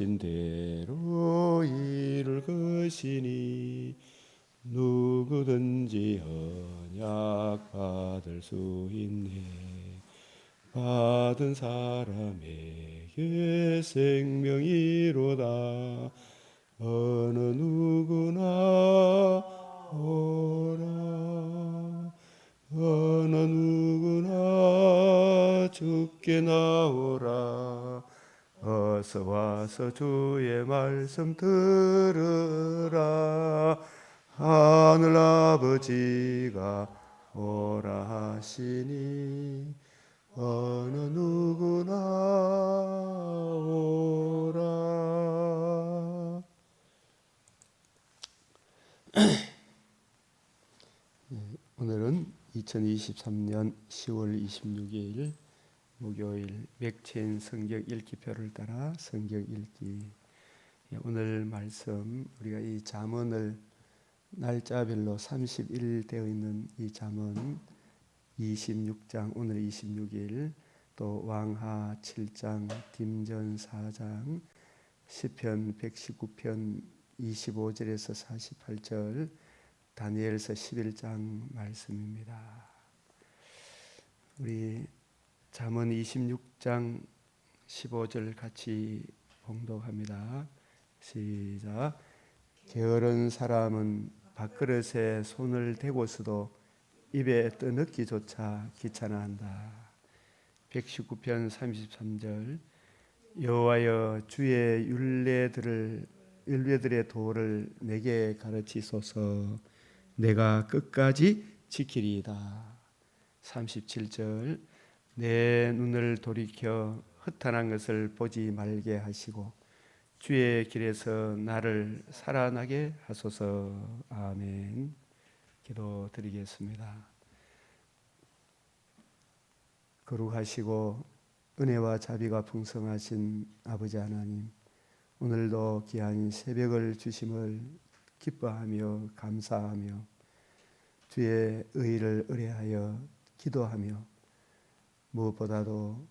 하신 대로 이룰 것이니 누구든지 언약 받을 수 있네. 받은 사람에게 생명이로다. 어느 누구나 오라. 어느 누구나 주께 나오라. 어서 와서 주의 말씀 들으라. 하늘 아버지가 오라 하시니 어느 누구나 오라. 오늘은 2023년 10월 26일 목요일 맥체인 성경 읽기표를 따라 성경 읽기. 오늘 말씀 우리가 이 잠언을 날짜별로 30일 되어 있는 이 잠언 26장 오늘 26일, 또 왕하 7장, 김전 4장, 시편 119편 25절에서 48절, 다니엘서 11장 말씀입니다. 우리 잠언 26장 15절 같이 봉독합니다. 시작. 게으른 사람은 밥그릇에 손을 대고서도 입에 떠넣기조차 귀찮아한다. 119편 33절. 여호와여 주의 율례들의 도를 내게 가르치소서. 내가 끝까지 지키리이다. 37절. 내 눈을 돌이켜 허탄한 것을 보지 말게 하시고 주의 길에서 나를 살아나게 하소서. 아멘. 기도드리겠습니다. 거룩하시고 은혜와 자비가 풍성하신 아버지 하나님, 오늘도 귀한 새벽을 주심을 기뻐하며 감사하며 주의 의를 의뢰하여 기도하며 무엇보다도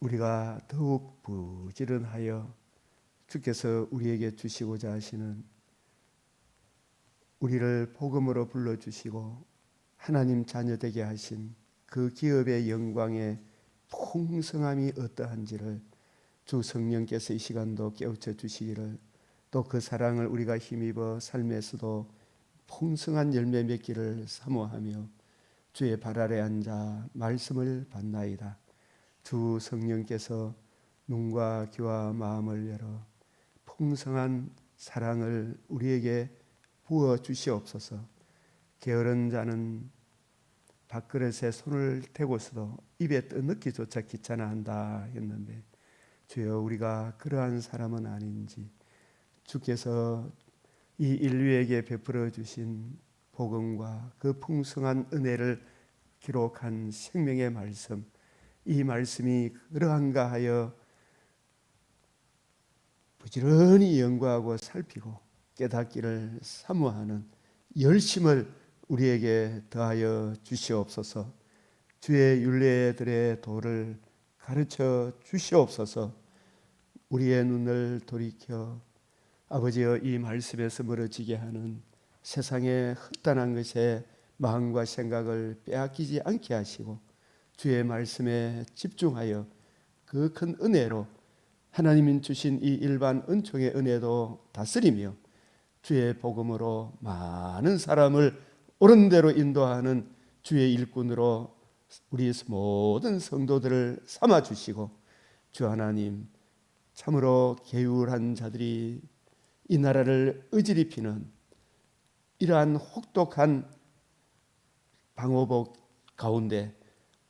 우리가 더욱 부지런하여 주께서 우리에게 주시고자 하시는 우리를 복음으로 불러주시고 하나님 자녀 되게 하신 그 기업의 영광의 풍성함이 어떠한지를 주 성령께서 이 시간도 깨우쳐 주시기를, 또 그 사랑을 우리가 힘입어 삶에서도 풍성한 열매 맺기를 사모하며 주의 발 아래 앉아 말씀을 받나이다. 주 성령께서 눈과 귀와 마음을 열어 풍성한 사랑을 우리에게 부어 주시옵소서. 게으른 자는 밥그릇에 손을 대고서도 입에 떠넣기조차 귀찮아한다 했는데, 주여 우리가 그러한 사람은 아닌지 주께서 이 인류에게 베풀어 주신 복음과 그 풍성한 은혜를 기록한 생명의 말씀, 이 말씀이 그러한가 하여 부지런히 연구하고 살피고 깨닫기를 사모하는 열심을 우리에게 더하여 주시옵소서. 주의 율례들의 도를 가르쳐 주시옵소서. 우리의 눈을 돌이켜 아버지여 이 말씀에서 멀어지게 하는 세상의 헛단한 것에 마음과 생각을 빼앗기지 않게 하시고 주의 말씀에 집중하여 그 큰 은혜로 하나님이 주신 이 일반 은총의 은혜도 다스리며 주의 복음으로 많은 사람을 옳은 대로 인도하는 주의 일꾼으로 우리 모든 성도들을 삼아주시고, 주 하나님 참으로 게으른 자들이 이 나라를 어지럽히는 이러한 혹독한 방어복 가운데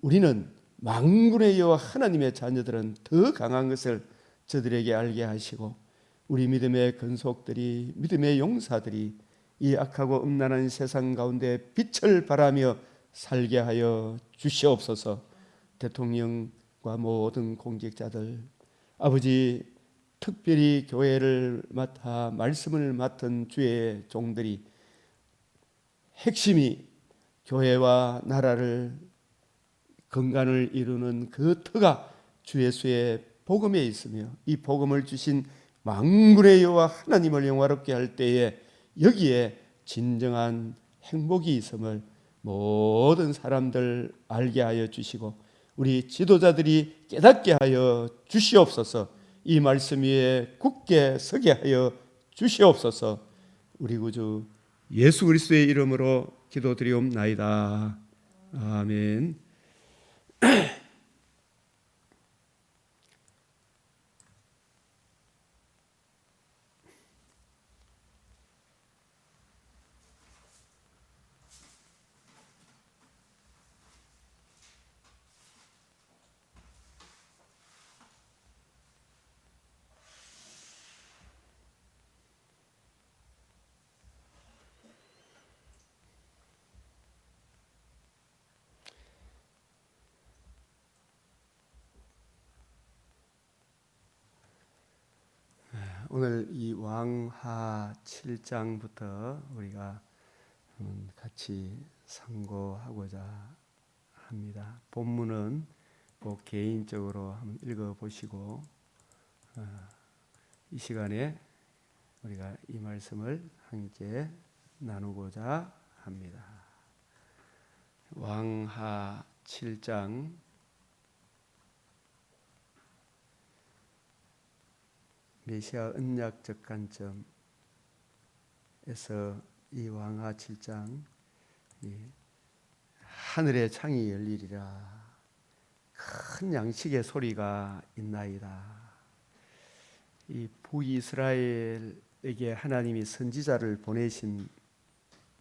우리는 만군의 여호와 하나님의 자녀들은 더 강한 것을 저들에게 알게 하시고, 우리 믿음의 근속들이, 믿음의 용사들이 이 악하고 음란한 세상 가운데 빛을 발하며 살게 하여 주시옵소서. 대통령과 모든 공직자들, 아버지 특별히 교회를 맡아 말씀을 맡은 주의 종들이 핵심이 교회와 나라를 건강을 이루는 그 터가 주 예수의 복음에 있으며 이 복음을 주신 만군의 여호와 하나님을 영화롭게 할 때에 여기에 진정한 행복이 있음을 모든 사람들 알게 하여 주시고 우리 지도자들이 깨닫게 하여 주시옵소서. 이 말씀 위에 굳게 서게 하여 주시옵소서. 우리 구주 예수 그리스도의 이름으로 기도드리옵나이다. 아멘. 오늘 이 왕하 7장부터 우리가 같이 상고하고자 합니다. 본문은 꼭 개인적으로 한번 읽어보시고 이 시간에 우리가 이 말씀을 함께 나누고자 합니다. 왕하 7장 메시아 언약적 관점에서 이 왕하 7장 하늘의 창이 열리리라 큰 양식의 소리가 있나이다. 이 북이스라엘에게 하나님이 선지자를 보내신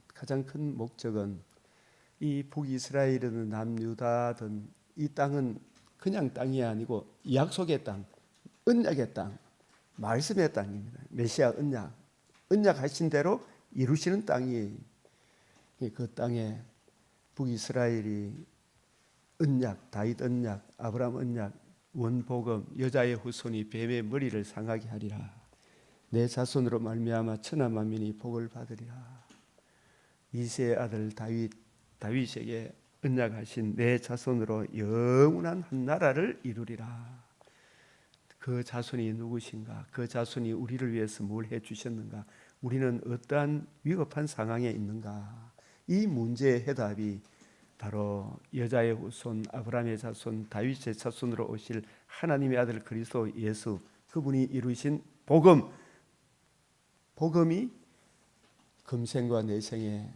가장 큰 목적은 이 북이스라엘이든 남유다든 이 땅은 그냥 땅이 아니고 약속의 땅, 언약의 땅, 말씀의 땅입니다. 메시아 언약하신 대로 이루시는 땅이에요. 그 땅에 북이스라엘이 언약, 다윗 언약, 아브라함 언약, 원복음, 여자의 후손이 뱀의 머리를 상하게 하리라. 내 자손으로 말미암아 천하 만민이 복을 받으리라. 이새의 아들 다윗에게 언약하신 내 자손으로 영원한 한 나라를 이루리라. 그 자손이 누구신가? 그 자손이 우리를 위해서 뭘 해주셨는가? 우리는 어떠한 위급한 상황에 있는가? 이 문제의 해답이 바로 여자의 후손 아브라함의 자손 다윗의 자손으로 오실 하나님의 아들 그리스도 예수, 그분이 이루신 복음이 금생과 내생에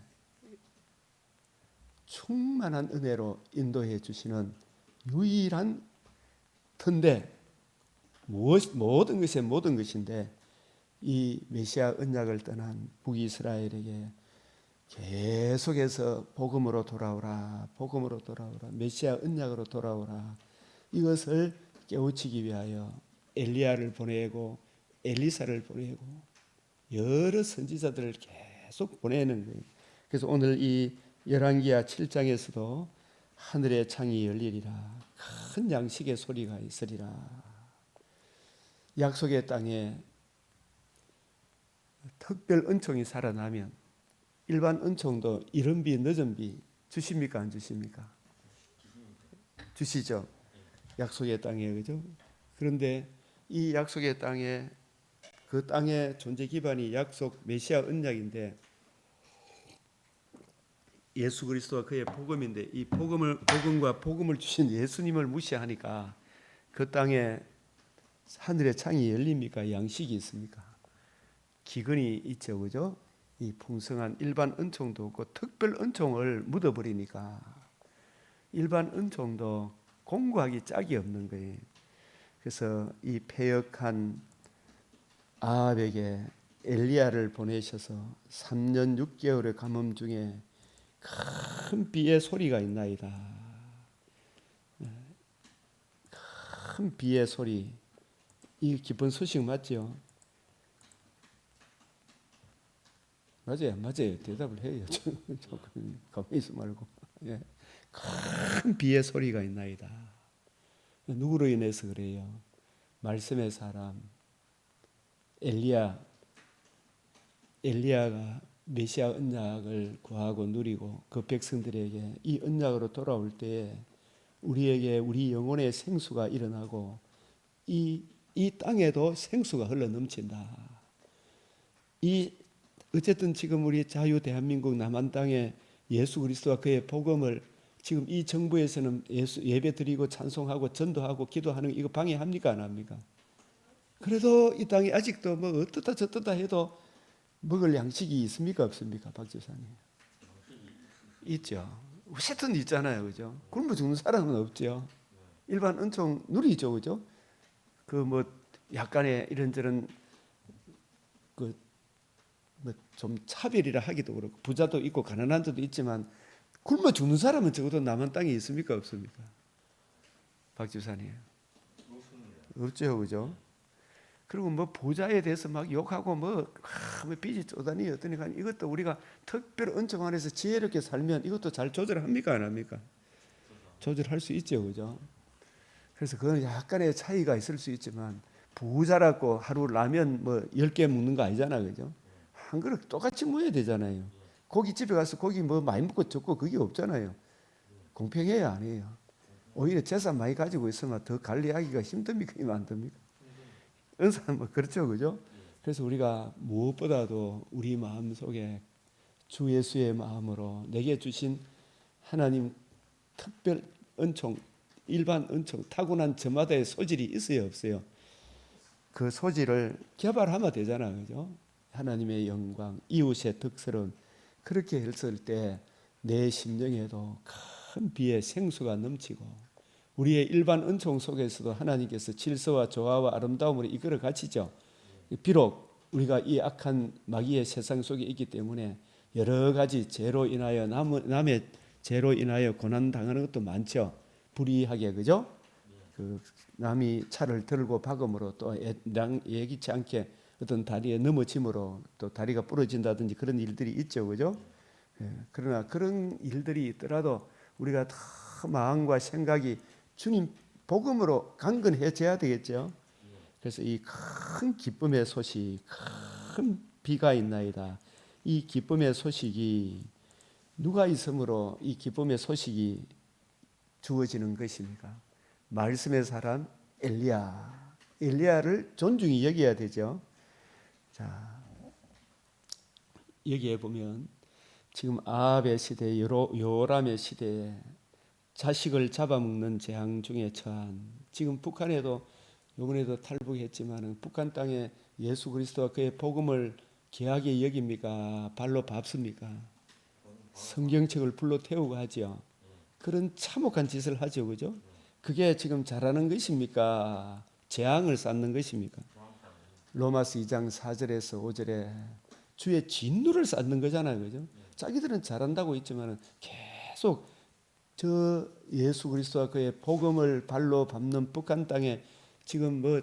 충만한 은혜로 인도해 주시는 유일한 터인데 모든 것의 모든 것인데 이 메시아 언약을 떠난 북이스라엘에게 계속해서 복음으로 돌아오라, 메시아 언약으로 돌아오라, 이것을 깨우치기 위하여 엘리야를 보내고 엘리사를 보내고 여러 선지자들을 계속 보내는 거예요. 그래서 오늘 이 열왕기하 7장에서도 하늘의 창이 열리리라, 큰 양식의 소리가 있으리라. 약속의 땅에 특별 은총이 살아나면 일반 은총도 이른 비 늦은 비 주십니까 안 주십니까? 주시죠. 약속의 땅에, 그죠? 그런데 이 약속의 땅에, 그 땅의 존재 기반이 약속 메시아 언약인데 예수 그리스도와 그의 복음인데 이 복음과 복음을 주신 예수님을 무시하니까 그 땅에 하늘의 창이 열립니까? 양식이 있습니까? 기근이 있죠, 그죠? 이 풍성한 일반 은총도 없고 특별 은총을 묻어버리니까 일반 은총도 공고하기 짝이 없는 거예요. 그래서 이 패역한 아합에게 엘리야를 보내셔서 3년 6개월의 가뭄 중에 큰 비의 소리가 있나이다. 큰 비의 소리, 이 기쁜 소식 맞죠? 맞아요, 맞아요. 대답을 해요. 조금 가만히 있어 말고. 예. 큰 비의 소리가 있나이다. 누구로 인해서 그래요? 말씀의 사람 엘리야가 메시아 언약을 구하고 누리고 그 백성들에게 이 언약으로 돌아올 때에 우리에게 우리 영혼의 생수가 일어나고 이 땅에도 생수가 흘러 넘친다. 어쨌든 지금 우리 자유 대한민국 남한 땅에 예수 그리스도와 그의 복음을 지금 이 정부에서는 예배 드리고 찬송하고 전도하고 기도하는 거 이거 방해합니까 안 합니까? 그래도 이 땅에 아직도 뭐 어떻다 저떻다 해도 먹을 양식이 있습니까 없습니까, 박 지사님? 있죠. 어쨌든 있잖아요, 그죠? 굶어 죽는 사람은 없죠. 일반 은총 누리죠, 그죠? 그 뭐 약간의 이런저런 그 뭐 좀 차별이라 하기도 그렇고 부자도 있고 가난한 자도 있지만 굶어 죽는 사람은 적어도 남한 땅에 있습니까 없습니까? 박 지사님 없죠, 그죠? 그리고 뭐 부자에 대해서 막 욕하고 뭐 빚이 쪼다니 어떠니 간 이것도 우리가 특별 은총 안에서 지혜롭게 살면 이것도 잘 조절합니까 안 합니까? 조절할 수 있죠, 그죠? 그래서 그건 약간의 차이가 있을 수 있지만 부자라고 하루 라면 뭐 10개 먹는 거 아니잖아, 그죠? 한 그릇 똑같이 먹어야 되잖아요. 고깃집에 가서 고기 뭐 많이 먹고 적고 그게 없잖아요. 공평해야 안 해요. 오히려 재산 많이 가지고 있으면 더 관리하기가 힘듭니까? 안 듭니까? 은사는 뭐 그렇죠, 그죠? 그래서 우리가 무엇보다도 우리 마음 속에 주 예수의 마음으로 내게 주신 하나님 특별 은총, 일반 은총, 타고난 저마다의 소질이 있어요, 없어요? 그 소질을 개발하면 되잖아요, 그죠? 하나님의 영광, 이웃의 덕스러운 그렇게 했을 때 내 심령에도 큰 비의 생수가 넘치고 우리의 일반 은총 속에서도 하나님께서 질서와 조화와 아름다움으로 이끌어 가시죠. 비록 우리가 이 악한 마귀의 세상 속에 있기 때문에 여러 가지 죄로 인하여 남의 죄로 인하여 고난 당하는 것도 많죠. 불의하게, 그죠? 그 남이 차를 들고 박음으로 또 예기치 않게 어떤 다리에 넘어짐으로 또 다리가 부러진다든지 그런 일들이 있죠, 그죠? 그러나 그런 일들이 있더라도 우리가 더 마음과 생각이 주님 복음으로 강건해져야 되겠죠. 그래서 이 큰 기쁨의 소식, 큰 비가 있나이다. 이 기쁨의 소식이 누가 있으므로 이 기쁨의 소식이 주어지는 것입니까? 말씀의 사람 엘리야를 존중히 여겨야 되죠. 자, 여기에 보면 지금 아합의 시대, 요람의 시대에 자식을 잡아먹는 재앙 중에 처한 지금 북한에도 이번에도 탈북했지만 북한 땅에 예수 그리스도와 그의 복음을 귀하게 여깁니까? 발로 밟습니까? 성경책을 불로 태우고 하죠. 그런 참혹한 짓을 하죠, 그죠? 그게 지금 잘하는 것입니까? 재앙을 쌓는 것입니까? 로마서 2장 4절에서 5절에 주의 진노를 쌓는 거잖아요, 그죠? 자기들은 잘한다고 있지만 계속 저 예수 그리스도와 그의 복음을 발로 밟는 북한 땅에 지금 뭐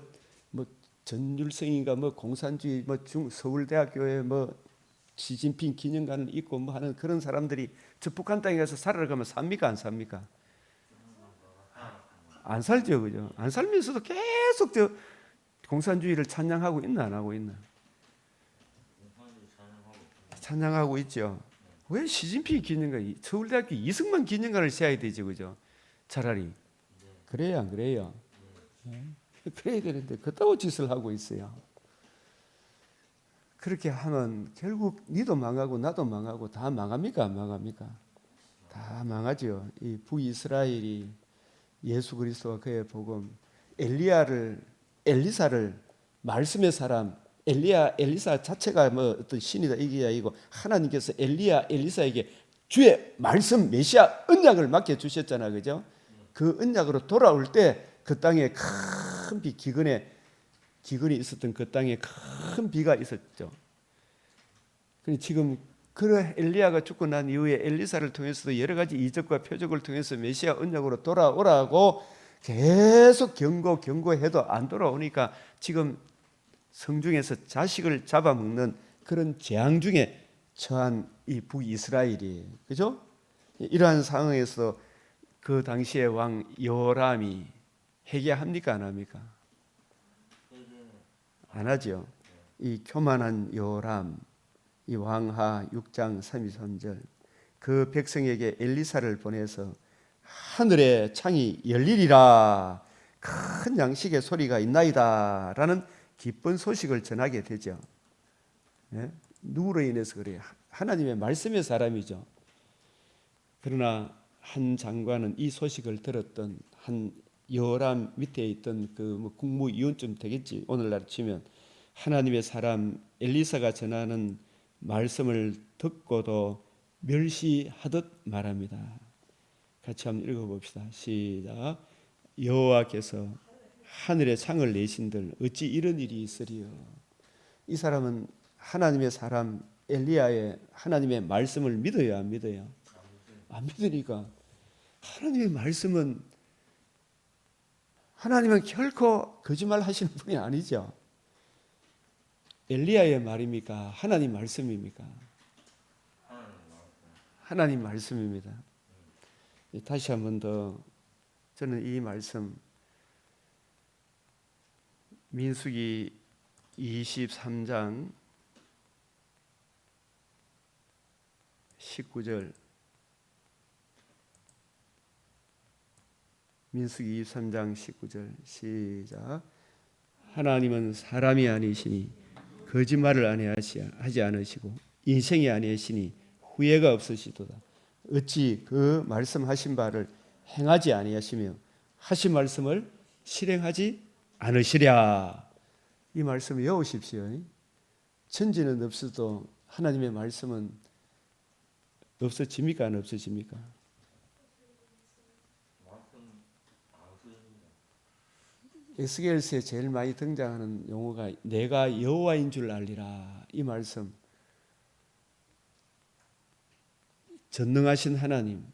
전율성인가 뭐 공산주의 뭐 서울대학교에 뭐 시진핑 기념관을 있고 뭐 하는 그런 사람들이 저 북한 땅에 가서 살아가면 삽니까 안 삽니까? 안 살죠, 그죠? 안 살면서도 계속 저 공산주의를 찬양하고 있나 안 하고 있나? 찬양하고 있죠. 왜 시진핑 기념관, 서울대학교 이승만 기념관을 세워야 되죠, 그죠? 차라리 그래야 안 그래요? 그래야 되는데 그따위 짓을 하고 있어요. 그렇게 하면 결국 니도 망하고 나도 망하고 다 망합니까 안 망합니까? 다 망하죠. 이 북이스라엘이 예수 그리스도와 그의 복음, 엘리사를 말씀의 사람, 엘리사 자체가 뭐 어떤 신이다 이게 아니고 하나님께서 엘리사에게 주의 말씀 메시아 언약을 맡겨 주셨잖아, 그죠? 그 언약으로 돌아올 때 그 땅에 큰 비, 기근이 있었던 그 땅에 큰 비가 있었죠. 지금 그 엘리야가 죽고 난 이후에 엘리사를 통해서도 여러 가지 이적과 표적을 통해서 메시아 언약으로 돌아오라고 계속 경고해도 안 돌아오니까 지금 성중에서 자식을 잡아먹는 그런 재앙 중에 처한 이 북이스라엘이, 그죠? 이러한 상황에서 그 당시의 왕 요람이 회개합니까 안 합니까? 안 하죠. 이 교만한 요람, 이 왕하 6장 33절 그 백성에게 엘리사를 보내서 하늘의 창이 열리리라, 큰 양식의 소리가 있나이다 라는 기쁜 소식을 전하게 되죠. 예? 누구로 인해서 그래요? 하나님의 말씀의 사람이죠. 그러나 한 장관은 이 소식을 들었던 한 여람 밑에 있던 그 국무위원쯤 되겠지, 오늘날 치면, 하나님의 사람 엘리사가 전하는 말씀을 듣고도 멸시하듯 말합니다. 같이 한번 읽어봅시다. 시작. 여호와께서 하늘에 창을 내신들 어찌 이런 일이 있으리요. 이 사람은 하나님의 사람 엘리야의 하나님의 말씀을 믿어요, 안 믿어요? 안 믿으니까. 하나님은 결코 거짓말 하시는 분이 아니죠. 엘리야의 말입니까? 하나님 말씀입니까? 하나님 말씀입니다. 다시 한 번 더 저는 이 말씀 민수기 23장 19절, 민수기 23장 19절 시작. 하나님은 사람이 아니시니 거짓말을 하지 않으시고 인생이 아니시니 후회가 없으시도다. 어찌 그 말씀하신 바를 행하지 아니하시며 하신 말씀을 실행하지 않으시랴. 이 말씀 외우십시오. 천지는 없어도 하나님의 말씀은 없어집니까? 안 없어집니까? 에스겔서에 제일 많이 등장하는 용어가 내가 여호와인 줄 알리라. 이 말씀, 전능하신 하나님,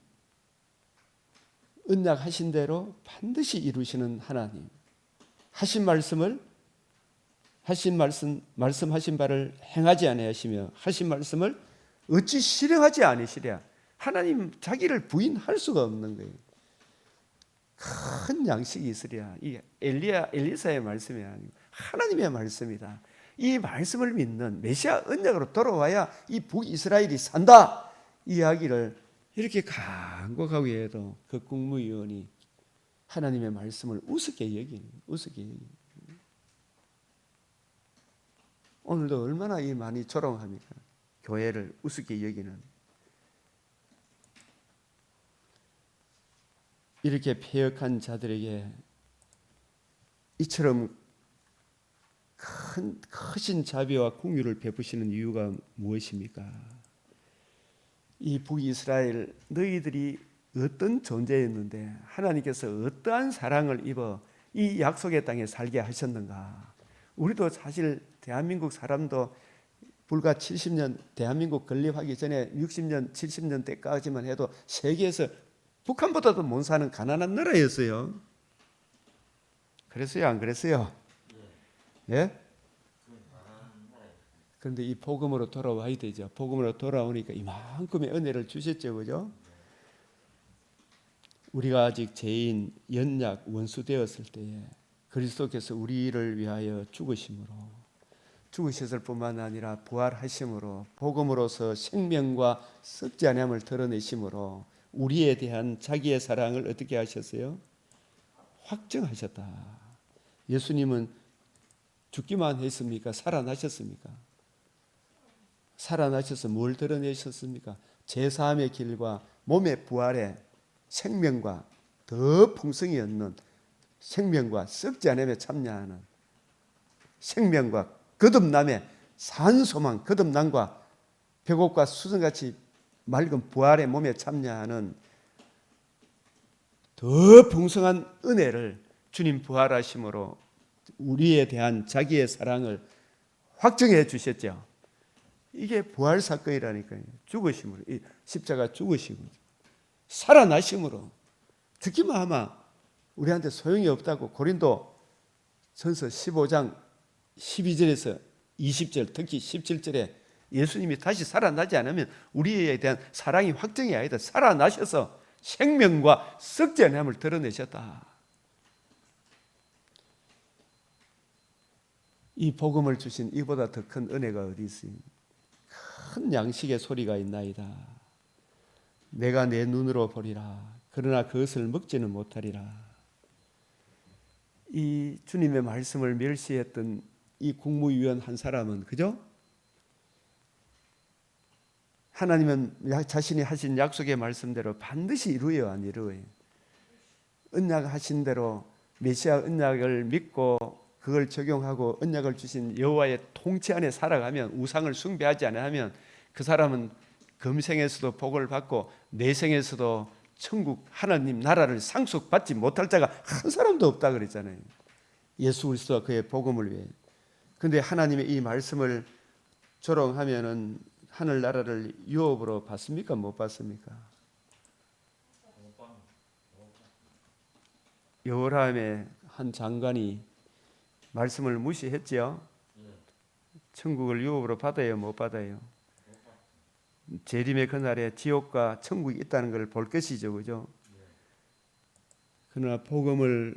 언약하신 대로 반드시 이루시는 하나님, 말씀하신 바를 행하지 아니하시며 하신 말씀을 어찌 실행하지 않으시랴. 하나님 자기를 부인할 수가 없는 거예요. 큰 양식이 있으랴. 이 엘리사의 말씀이 아니고 하나님의 말씀이다. 이 말씀을 믿는 메시아 언약으로 돌아와야 이 북이스라엘이 산다. 이야기를 이렇게 간곡하게 해도 그 국무위원이 하나님의 말씀을 우습게 여기는. 오늘도 얼마나 이 많이 조롱합니까? 교회를 우습게 여기는. 이렇게 패역한 자들에게 이처럼 크신 자비와 긍휼을 베푸시는 이유가 무엇입니까? 이 북이스라엘, 너희들이 어떤 존재였는데 하나님께서 어떠한 사랑을 입어 이 약속의 땅에 살게 하셨는가? 우리도 사실 대한민국 사람도 불과 70년 대한민국 건립하기 전에 60년, 70년 때까지만 해도 세계에서 북한보다도 못 사는 가난한 나라였어요. 그랬어요, 안 그랬어요? 예? 그런데 이 복음으로 돌아와야 되죠. 복음으로 돌아오니까 이만큼의 은혜를 주셨죠, 그죠? 우리가 아직 죄인, 연약, 원수 되었을 때에 그리스도께서 우리를 위하여 죽으셨을 뿐만 아니라 부활하심으로 복음으로서 생명과 썩지 아니함을 드러내심으로 우리에 대한 자기의 사랑을 어떻게 하셨어요? 확증하셨다. 예수님은 죽기만 했습니까? 살아나셨습니까? 살아나셔서 뭘 드러내셨습니까? 제사함의 길과 몸의 부활의 생명과 더 풍성히 얻는 생명과 썩지 않음에 참여하는 생명과 거듭남의 산소망 거듭남과 배곡과 수정같이 맑은 부활의 몸에 참여하는 더 풍성한 은혜를 주님 부활하심으로 우리에 대한 자기의 사랑을 확증해 주셨죠. 이게 부활 사건이라니까요. 죽으심으로, 십자가 죽으심으로, 살아나심으로. 죽기만 하면 우리한테 소용이 없다고 고린도 전서 15장 12절에서 20절, 특히 17절에 예수님이 다시 살아나지 않으면 우리에 대한 사랑이 확정이 아니다. 살아나셔서 생명과 썩지 않음을 드러내셨다. 이 복음을 주신 이보다 더 큰 은혜가 어디 있습니까? 큰 양식의 소리가 있나이다. 내가 내 눈으로 보리라. 그러나 그것을 먹지는 못하리라. 이 주님의 말씀을 멸시했던 이 국무위원 한 사람은 그죠? 하나님은 자신이 하신 약속의 말씀대로 반드시 이루어요, 안 이루어요? 언약하신 대로 메시아 언약을 믿고 그걸 적용하고 언약을 주신 여호와의 통치 안에 살아가면, 우상을 숭배하지 않으면 그 사람은 금생에서도 복을 받고 내생에서도 천국 하나님 나라를 상속받지 못할 자가 한 사람도 없다 그랬잖아요. 예수 그리스도와 그의 복음을 위해. 그런데 하나님의 이 말씀을 조롱하면은 하늘나라를 유업으로 받습니까? 못 받습니까? 여호람의 한 장관이 말씀을 무시했죠. 천국을 유업으로 받아요, 못 받아요? 재림의 그날에 지옥과 천국이 있다는 걸 볼 것이죠, 그죠? 그러나 복음을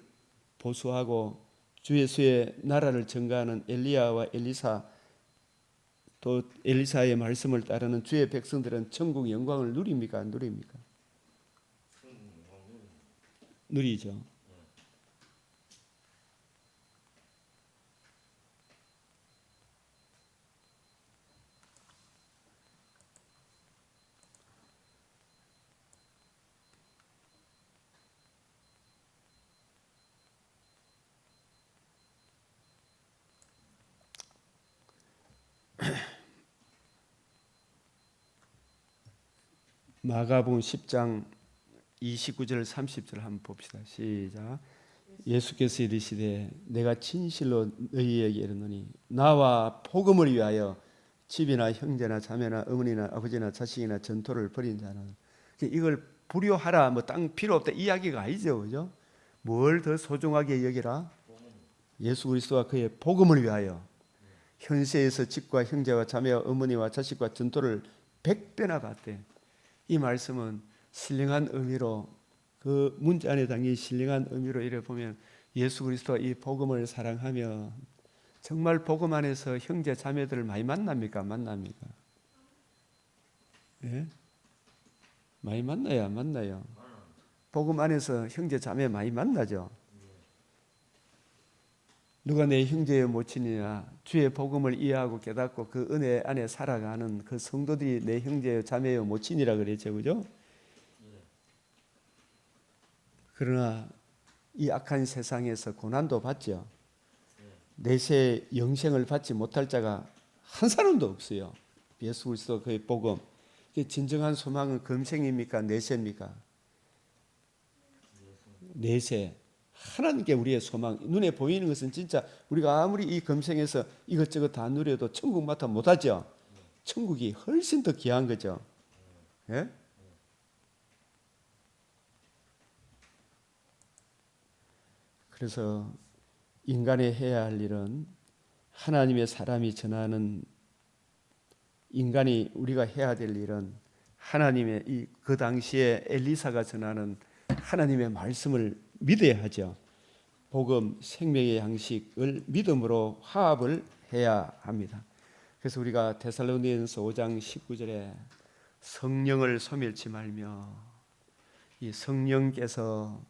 보수하고 주 예수의 나라를 증거하는 엘리야와 엘리사, 또 엘리사의 말씀을 따르는 주의 백성들은 천국 영광을 누립니까? 안 누립니까? 누리죠. 마가복음 10장 29절 30절 한번 봅시다. 시작. 예수께서 이르시되 내가 진실로 너희에게 이르노니 나와 복음을 위하여 집이나 형제나 자매나 어머니나 아버지나 자식이나 전토를 벌인 자는, 이걸 불효하라, 뭐 땅 필요 없다 이야기가 아니죠, 그죠? 뭘 더 소중하게 여기라? 예수 그리스도와 그의 복음을 위하여 현세에서 집과 형제와 자매와 어머니와 자식과 전토를 100배나 받대. 이 말씀은 신령한 의미로, 그 문자 안에 담긴 신령한 의미로 이래 보면 예수 그리스도와 이 복음을 사랑하며 정말 복음 안에서 형제 자매들을 많이 만납니까? 만납니까? 예? 많이 만나요, 안 만나요? 복음 안에서 형제 자매 많이 만나죠. 누가 내 형제의 모친이냐? 주의 복음을 이해하고 깨닫고 그 은혜 안에 살아가는 그 성도들이 내 형제요 자매요 모친이라 그랬죠, 그죠? 그러나 이 악한 세상에서 고난도 받죠. 내세 영생을 받지 못할 자가 한 사람도 없어요. 예수 그리스도 그의 복음. 진정한 소망은 금생입니까? 내세입니까? 내세. 하나님께 우리의 소망. 눈에 보이는 것은 진짜 우리가 아무리 이 금생에서 이것저것 다 누려도 천국 맡아 못하죠. 천국이 훨씬 더 귀한 거죠. 예? 그래서 인간이 해야 할 일은, 하나님의 사람이 전하는, 인간이 우리가 해야 될 일은 하나님의 그 당시에 엘리사가 전하는 하나님의 말씀을 믿어야 하죠. 복음, 생명의 양식을 믿음으로 화합을 해야 합니다. 그래서 우리가 데살로니가서 5장 19절에 성령을 소멸치 말며, 이 성령께서,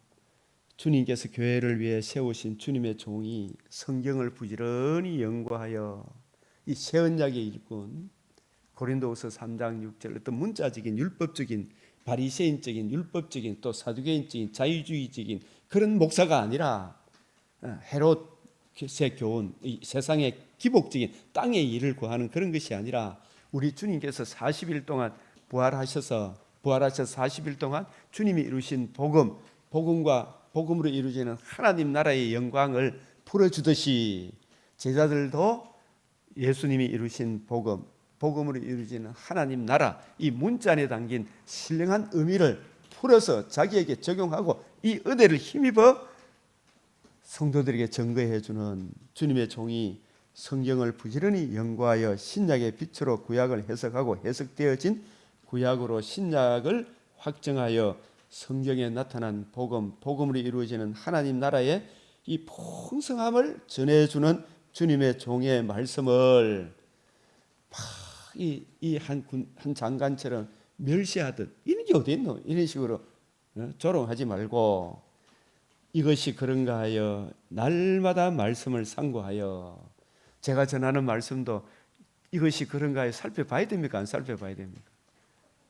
주님께서 교회를 위해 세우신 주님의 종이 성경을 부지런히 연구하여 이 새 언약의 일꾼, 고린도후서 3장 6절 어떤 문자적인 율법적인 바리새인적인 율법적인 또 사두개인적인 자유주의적인 그런 목사가 아니라 헤롯의 교훈, 이 세상의 기복적인 땅의 일을 구하는 그런 것이 아니라, 우리 주님께서 40일 동안 부활하셔서 40일 동안 주님이 이루신 복음, 복음으로 이루어지는 하나님 나라의 영광을 풀어주듯이 제자들도 예수님이 이루신 복음으로 이루어지는 하나님 나라, 이 문자 안에 담긴 신령한 의미를 풀어서 자기에게 적용하고 이 은혜를 힘입어 성도들에게 증거해 주는 주님의 종이 성경을 부지런히 연구하여 신약의 빛으로 구약을 해석하고 해석되어진 구약으로 신약을 확정하여 성경에 나타난 복음으로 이루어지는 하나님 나라의 이 풍성함을 전해주는 주님의 종의 말씀을 이 한 장관처럼 멸시하듯, 이런 게 어디 있노? 이런 식으로 조롱하지 말고 이것이 그런가 하여 날마다 말씀을 상고하여. 제가 전하는 말씀도 이것이 그런가 하여 살펴봐야 됩니까? 안 살펴봐야 됩니까?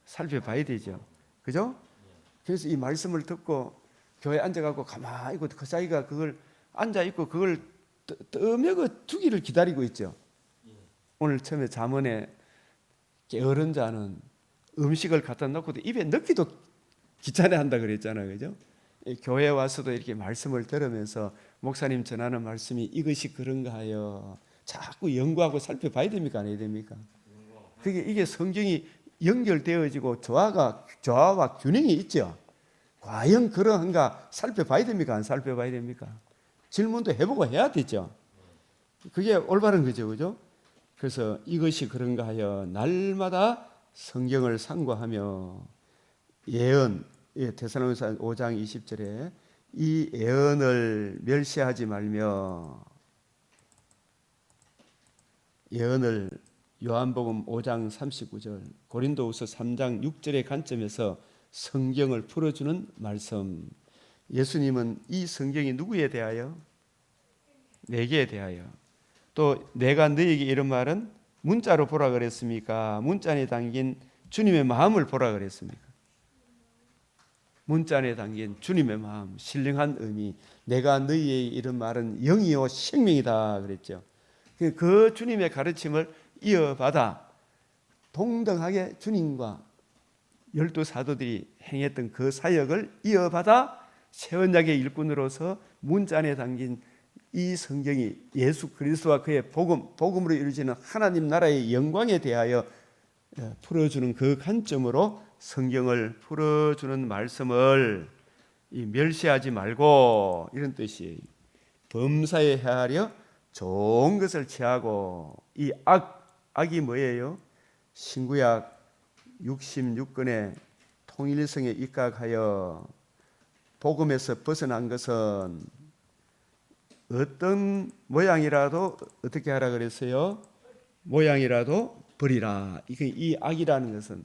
살펴봐야 되죠. 그죠? 그래서 이 말씀을 듣고 교회에 앉아가고 가만히 있고 그 자기가 그걸 앉아있고 그걸 떠먹어 주기를 기다리고 있죠. 오늘 처음에 잠언에 게으른 자는 음식을 갖다 놓고도 입에 넣기도 귀찮아한다 그랬잖아요. 그죠? 교회에 와서도 이렇게 말씀을 들으면서 목사님 전하는 말씀이 이것이 그런가 하여 자꾸 연구하고 살펴봐야 됩니까? 안 해야 됩니까? 이게 성경이 연결되어지고 조화와 균형이 있죠. 과연 그러한가 살펴봐야 됩니까? 안 살펴봐야 됩니까? 질문도 해보고 해야 되죠. 그게 올바른 거죠. 그죠? 그래서 이것이 그런가 하여 날마다 성경을 상고하며 예언, 데살로니가서 5장 20절에 이 예언을 멸시하지 말며, 예언을 요한복음 5장 39절, 고린도후서 3장 6절의 관점에서 성경을 풀어주는 말씀. 예수님은 이 성경이 누구에 대하여? 내게 대하여. 또 내가 너에게 이런 말은 문자로 보라 그랬습니까? 문자 안에 담긴 주님의 마음을 보라 그랬습니까? 문자 안에 담긴 주님의 마음, 신령한 의미. 내가 너희에게 이런 말은 영이요 생명이다 그랬죠. 그 주님의 가르침을 이어받아 동등하게 주님과 12사도들이 행했던 그 사역을 이어받아 새 언약의 일꾼으로서 문자 안에 담긴 이 성경이 예수 그리스도와 그의 복음으로 이루어지는 하나님 나라의 영광에 대하여 풀어주는 그 관점으로 성경을 풀어주는 말씀을 멸시하지 말고, 이런 뜻이에요. 범사에 헤아려 좋은 것을 취하고. 이 악이 뭐예요? 신구약 66권의 통일성에 입각하여 복음에서 벗어난 것은 어떤 모양이라도 어떻게 하라 그랬어요? 모양이라도 버리라. 이 악이라는 것은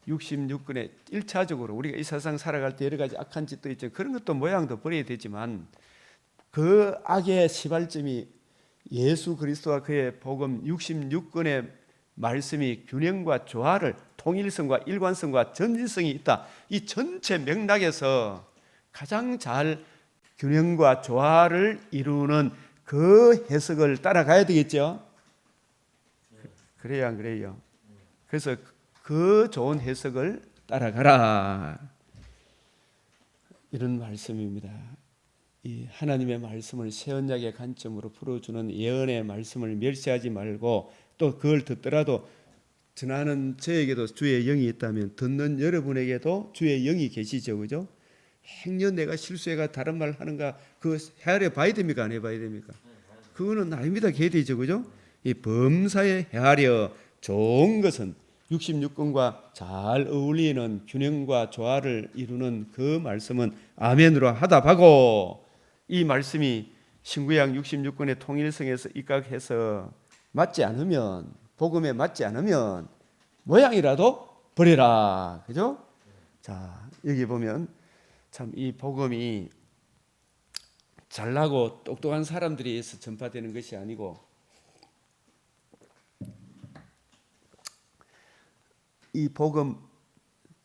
66권에 1차적으로 우리가 이 세상 살아갈 때 여러 가지 악한 짓도 있죠. 그런 것도 모양도 버려야 되지만 그 악의 시발점이 예수 그리스도와 그의 복음 66권의 말씀이 균형과 조화를, 통일성과 일관성과 전진성이 있다. 이 전체 맥락에서 가장 잘 균형과 조화를 이루는 그 해석을 따라가야 되겠죠. 그래야 안 그래요? 그래서 그 좋은 해석을 따라가라, 이런 말씀입니다. 이 하나님의 말씀을 새 언약의 관점으로 풀어주는 예언의 말씀을 멸시하지 말고, 또 그걸 듣더라도 전하는 저에게도 주의 영이 있다면 듣는 여러분에게도 주의 영이 계시죠. 그죠? 행여 내가 실수해가 다른 말 하는가 그거 헤아려 봐야 됩니까? 안 해봐야 됩니까? 그거는 아닙니다. 개되죠. 그죠? 이 범사에 헤아려 좋은 것은 66권과 잘 어울리는 균형과 조화를 이루는 그 말씀은 아멘으로 하답하고, 이 말씀이 신구약 66권의 통일성에서 입각해서 맞지 않으면, 복음에 맞지 않으면 모양이라도 버려라. 그죠? 자, 여기 보면 참 이 복음이 잘나고 똑똑한 사람들에 의해서 전파되는 것이 아니고, 이 복음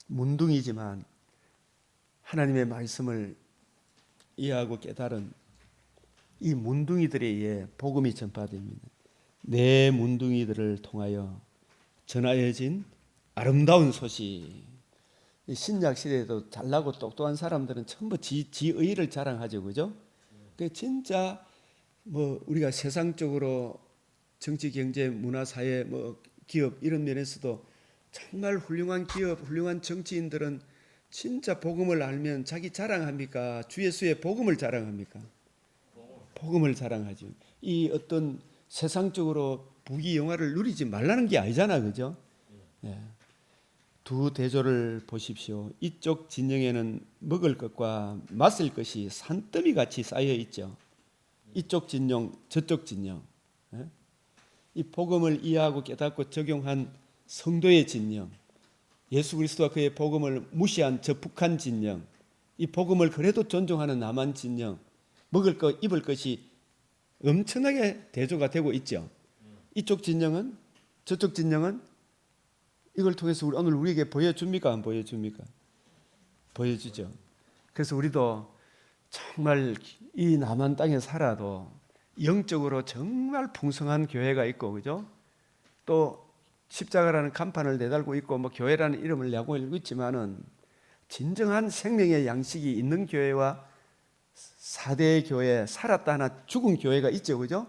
문둥이지만 하나님의 말씀을 이해하고 깨달은 이 문둥이들에 의해 복음이 전파됩니다. 내 문둥이들을 통하여 전하여진 아름다운 소식. 신약 시대에도 잘나고 똑똑한 사람들은 전부 지의를 자랑하죠. 그죠? 그 진짜 뭐 우리가 세상적으로 정치, 경제, 문화, 사회, 뭐 기업 이런 면에서도 정말 훌륭한 기업, 훌륭한 정치인들은 진짜 복음을 알면 자기 자랑합니까? 주 예수의 복음을 자랑합니까? 복음을 자랑하죠. 이 어떤 세상적으로 부귀영화를 누리지 말라는 게 아니잖아. 그죠? 예. 두 대조를 보십시오. 이쪽 진영에는 먹을 것과 마실 것이 산더미 같이 쌓여 있죠. 이쪽 진영, 저쪽 진영. 예? 이 복음을 이해하고 깨닫고 적용한 성도의 진영, 예수 그리스도와 그의 복음을 무시한 저 북한 진영, 이 복음을 그래도 존중하는 남한 진영, 먹을 것, 입을 것이 엄청나게 대조가 되고 있죠. 이쪽 진영은, 저쪽 진영은 이걸 통해서 오늘 우리에게 보여줍니까? 안 보여줍니까? 보여주죠. 그래서 우리도 정말 이 남한 땅에 살아도 영적으로 정말 풍성한 교회가 있고, 그죠? 또 십자가라는 간판을 내달고 있고, 뭐 교회라는 이름을 내고 있지만은 진정한 생명의 양식이 있는 교회와 4대 교회, 살았다 하나 죽은 교회가 있죠, 그죠?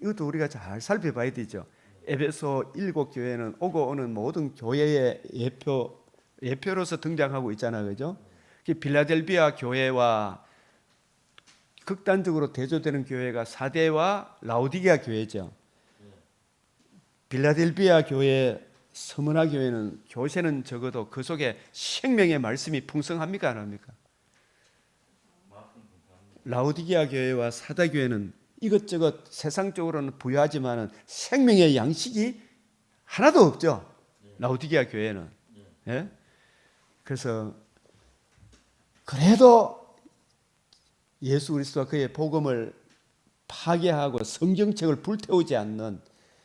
이것도 우리가 잘 살펴봐야 되죠. 에베소 7교회는 오고 오는 모든 교회의 예표로서 등장하고 있잖아요, 그죠? 빌라델비아 교회와 극단적으로 대조되는 교회가 4대와 라오디게아 교회죠. 빌라델비아 교회, 서머나 교회는 교세는 적어도 그 속에 생명의 말씀이 풍성합니까, 안 합니까? 라오디게아 교회와 사다 교회는 이것저것 세상적으로는 부유하지만은 생명의 양식이 하나도 없죠. 라오디게아 교회는. 예? 그래서 그래도 예수 그리스도와 그의 복음을 파괴하고 성경책을 불태우지 않는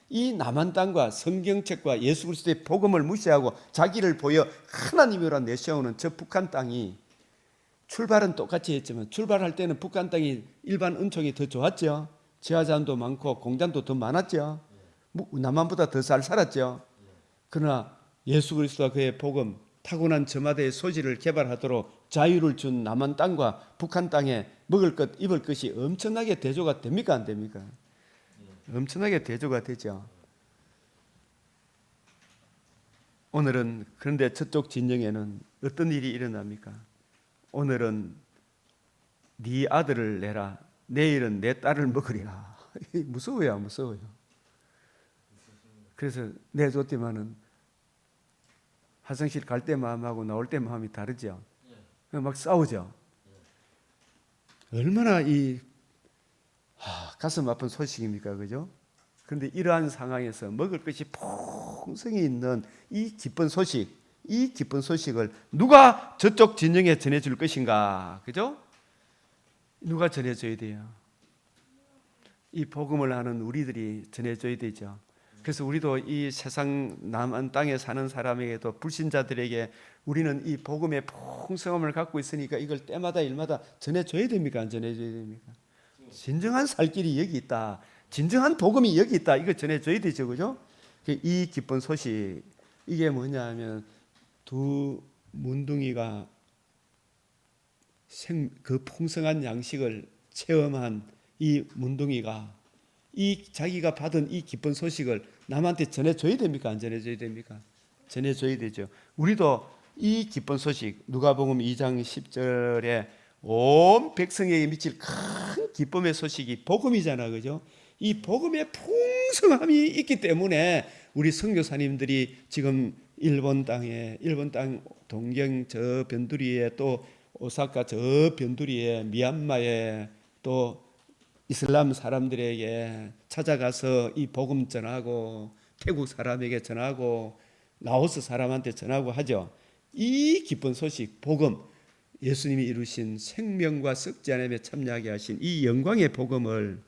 이 남한 땅과 성경책과 예수 그리스도의 복음을 무시하고 자기를 보여 하나님이라 내세우는 저 북한 땅이, 출발은 똑같이 했지만 출발할 때는 북한 땅이 일반 은총이 더 좋았죠. 지하자원도 많고 공장도 더 많았죠. 남한보다 더 잘 살았죠. 그러나 예수 그리스도와 그의 복음, 타고난 저마다의 소질을 개발하도록 자유를 준 남한 땅과 북한 땅에 먹을 것, 입을 것이 엄청나게 대조가 됩니까, 안 됩니까? 엄청나게 대조가 되죠. 오늘은 그런데 저쪽 진영에는 어떤 일이 일어납니까? 오늘은 네 아들을 내라, 내일은 내 딸을 먹으리라. 무서워요, 무서워요. 그래서 내줬더만은 화장실 갈 때 마음하고 나올 때 마음이 다르죠. 막 싸우죠. 얼마나 가슴 아픈 소식입니까, 그죠? 그런데 이러한 상황에서 먹을 것이 풍성히 있는 이 기쁜 소식, 이 기쁜 소식을 누가 저쪽 진영에 전해줄 것인가, 그죠? 누가 전해줘야 돼요? 이 복음을 아는 우리들이 전해줘야 되죠. 그래서 우리도 이 세상 남한 땅에 사는 사람에게도, 불신자들에게 우리는 이 복음의 풍성함을 갖고 있으니까 이걸 때마다 일마다 전해줘야 됩니까? 안 전해줘야 됩니까? 진정한 살 길이 여기 있다, 진정한 복음이 여기 있다, 이거 전해줘야 되죠, 그죠? 이 기쁜 소식, 이게 뭐냐 하면 두 문둥이가 그 풍성한 양식을 체험한 이 문둥이가 이 자기가 받은 이 기쁜 소식을 남한테 전해줘야 됩니까? 안 전해줘야 됩니까? 전해줘야 되죠. 우리도 이 기쁜 소식, 누가복음 2장 10절에 온 백성에게 미칠 큰 기쁨의 소식이 복음이잖아, 그죠? 이 복음의 풍성함이 있기 때문에 우리 선교사님들이 지금 일본 땅 동경 저 변두리에, 또 오사카 저 변두리에, 미얀마에, 또 이슬람 사람들에게 찾아가서 이 복음 전하고, 태국 사람에게 전하고, 라오스 사람한테 전하고 하죠. 이 기쁜 소식, 복음, 예수님이 이루신 생명과 썩지 않음에 참여하게 하신 이 영광의 복음을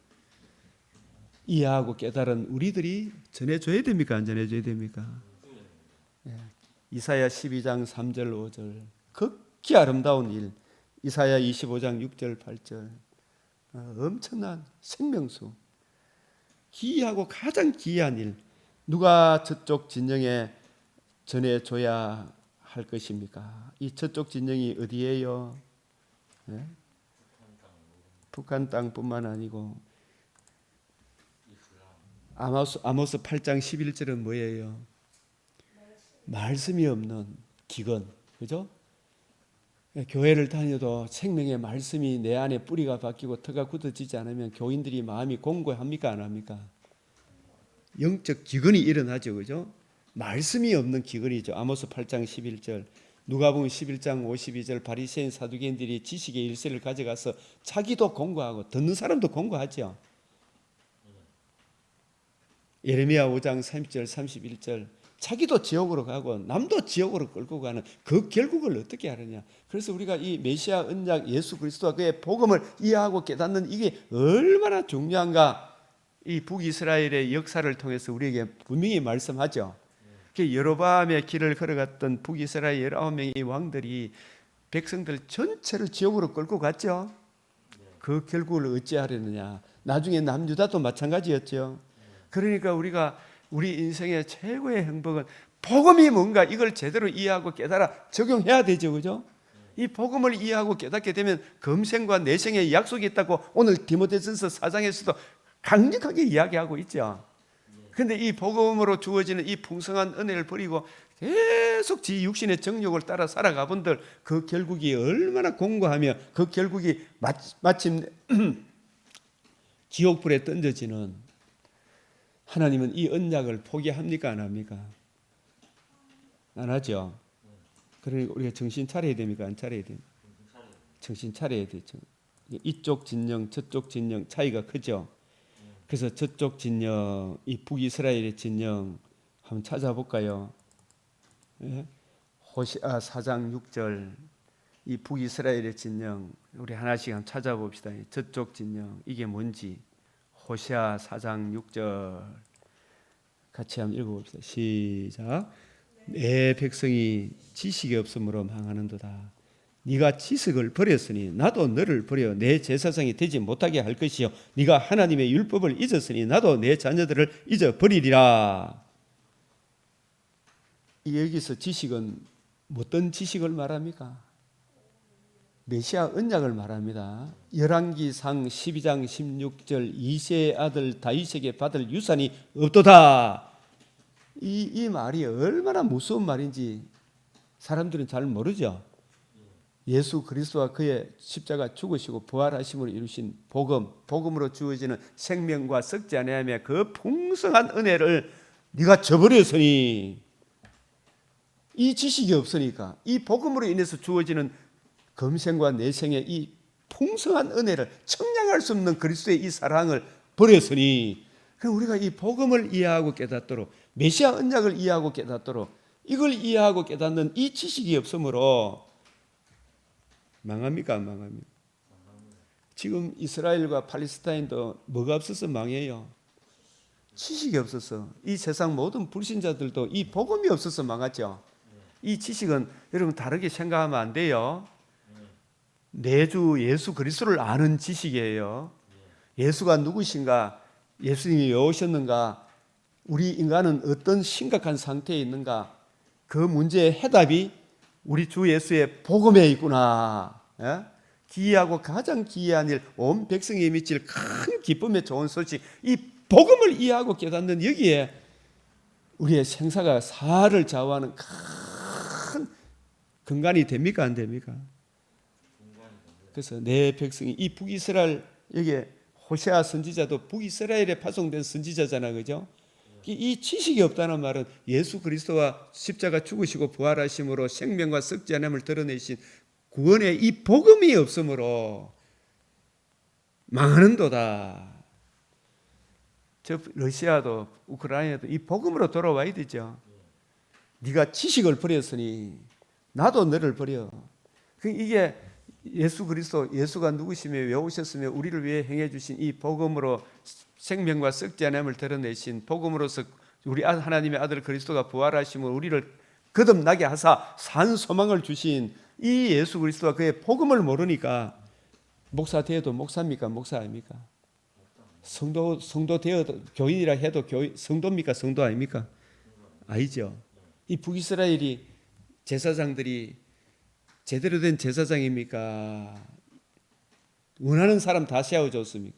이해하고 깨달은 우리들이 전해줘야 됩니까? 안 전해줘야 됩니까? 이사야 12장 3절 5절 극히 아름다운 일, 이사야 25장 6절 8절 엄청난 생명수, 기이하고 가장 기이한 일, 누가 저쪽 진영에 전해줘야 할 것입니까? 이 저쪽 진영이 어디예요? 네? 북한 땅뿐만 아니고 아모스 8장 11절은 뭐예요? 말씀이 없는 기근, 그죠? 교회를 다녀도 생명의 말씀이 내 안에 뿌리가 박히고 터가 굳어지지 않으면 교인들이 마음이 공고합니까, 안 합니까? 영적 기근이 일어나죠, 그죠? 말씀이 없는 기근이죠. 아모스 8장 11절, 누가복음 11장 52절, 바리새인 사두개인들이 지식의 일세를 가져가서 자기도 공고하고 듣는 사람도 공고하죠. 예레미야 5장 30절 31절, 자기도 지옥으로 가고 남도 지옥으로 끌고 가는 그 결국을 어떻게 하느냐. 그래서 우리가 이 메시아 언약 예수 그리스도와 그의 복음을 이해하고 깨닫는 이게 얼마나 중요한가, 이 북이스라엘의 역사를 통해서 우리에게 분명히 말씀하죠. 여로보암의 길을 걸어갔던 북이스라엘 19명의 왕들이 백성들 전체를 지옥으로 끌고 갔죠. 그 결국을 어찌하려느냐. 나중에 남유다도 마찬가지였죠. 그러니까 우리 인생의 최고의 행복은 복음이 뭔가 이걸 제대로 이해하고 깨달아 적용해야 되죠. 그죠? 이 복음을 이해하고 깨닫게 되면 금생과 내생의 약속이 있다고 오늘 디모데전서 4장에서도 강력하게 이야기하고 있죠. 그런데 이 복음으로 주어지는 이 풍성한 은혜를 버리고 계속 지 육신의 정욕을 따라 살아가 본들 그 결국이 얼마나 공고하며 그 결국이 마침 지옥불에 던져지는, 하나님은 이 언약을 포기합니까 안 합니까? 안 하죠. 그러니까 우리가 정신 차려야 됩니까 안 차려야 됩니까? 정신 차려야 되죠. 이쪽 진영 저쪽 진영 차이가 크죠. 그래서 저쪽 진영, 이 북이스라엘의 진영 한번 찾아볼까요? 예? 호시아 4장 6절, 이 북이스라엘의 진영 우리 하나씩 한번 찾아봅시다. 저쪽 진영 이게 뭔지 호시아 4장 6절 같이 한번 읽어봅시다. 시작. 내 백성이 지식이 없으므로 망하는도다. 네가 지식을 버렸으니 나도 너를 버려 내 제사장이 되지 못하게 할 것이요 네가 하나님의 율법을 잊었으니 나도 내 자녀들을 잊어버리리라. 여기서 지식은 어떤 지식을 말합니까? 메시아 언약을 말합니다. 열왕기상 12장 16절 이새의 아들 다윗에게 받을 유산이 없도다. 이 말이 얼마나 무서운 말인지 사람들은 잘 모르죠. 예수 그리스도와 그의 십자가 죽으시고 부활하심으로 이루신 복음으로 주어지는 생명과 썩지 아니하며 그 풍성한 은혜를 네가 저버렸으니, 이 지식이 없으니까 이 복음으로 인해서 주어지는 금생과 내생의 이 풍성한 은혜를 청량할 수 없는 그리스도의 이 사랑을 버렸으니, 우리가 이 복음을 이해하고 깨닫도록 메시아 언약을 이해하고 깨닫도록 이걸 이해하고 깨닫는 이 지식이 없으므로 망합니까 안 망합니까? 지금 이스라엘과 팔레스타인도 뭐가 없어서 망해요? 지식이 없어서. 이 세상 모든 불신자들도 이 복음이 없어서 망하죠. 이 지식은 여러분 다르게 생각하면 안 돼요. 내 주 예수 그리스도를 아는 지식이에요. 예수가 누구신가, 예수님이 왜 오셨는가, 우리 인간은 어떤 심각한 상태에 있는가, 그 문제의 해답이 우리 주 예수의 복음에 있구나. 예? 기이하고 가장 기이한 일, 온 백성이 미칠 큰 기쁨의 좋은 소식, 이 복음을 이해하고 깨닫는 여기에 우리의 생사가 사를 좌우하는 큰 근간이 됩니까 안 됩니까? 그래서 내 백성이, 이 북이스라엘, 여기에 호세아 선지자도 북이스라엘에 파송된 선지자잖아, 그죠? 이 지식이 없다는 말은 예수 그리스도와 십자가 죽으시고 부활하심으로 생명과 썩지 않음을 드러내신 구원의 이 복음이 없으므로 망하는도다. 저 러시아도 우크라이나도 이 복음으로 돌아와야 되죠. 네가 지식을 버렸으니 나도 너를 버려. 이게 예수 그리스도, 예수가 누구시며 왜 오셨으며 우리를 위해 행해 주신 이 복음으로 생명과 썩지 않음을 드러내신 복음으로서 우리 하나님의 아들 그리스도가 부활하심으로 우리를 거듭나게 하사 산 소망을 주신 이 예수 그리스도와 그의 복음을 모르니까 목사 되어도 목사입니까? 목사 아닙니까? 성도 되어도 교인이라 해도 성도입니까? 성도 아닙니까? 아니죠. 이 북이스라엘이 제사장들이 제대로 된 제사장입니까? 원하는 사람 다 세워줬습니까?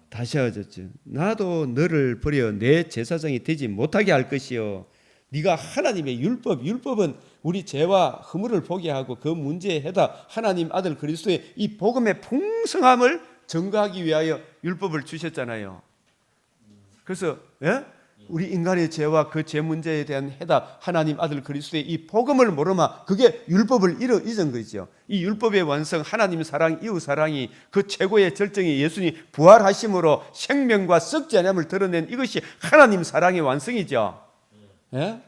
다 세워졌죠. 나도 너를 버려 내 제사장이 되지 못하게 할 것이요 네가 하나님의 율법은 우리 죄와 허물을 보게 하고 그 문제의 해답 하나님 아들 그리스도의 이 복음의 풍성함을 증거하기 위하여 율법을 주셨잖아요. 그래서 우리 인간의 죄와 그 죄 문제에 대한 해답 하나님 아들 그리스도의 이 복음을 모르마 그게 율법을 잊은 거죠. 이 율법의 완성 하나님 사랑 이웃 사랑이 그 최고의 절정이 예수님 부활하심으로 생명과 썩지 않음을 드러낸 이것이 하나님 사랑의 완성이죠. 예?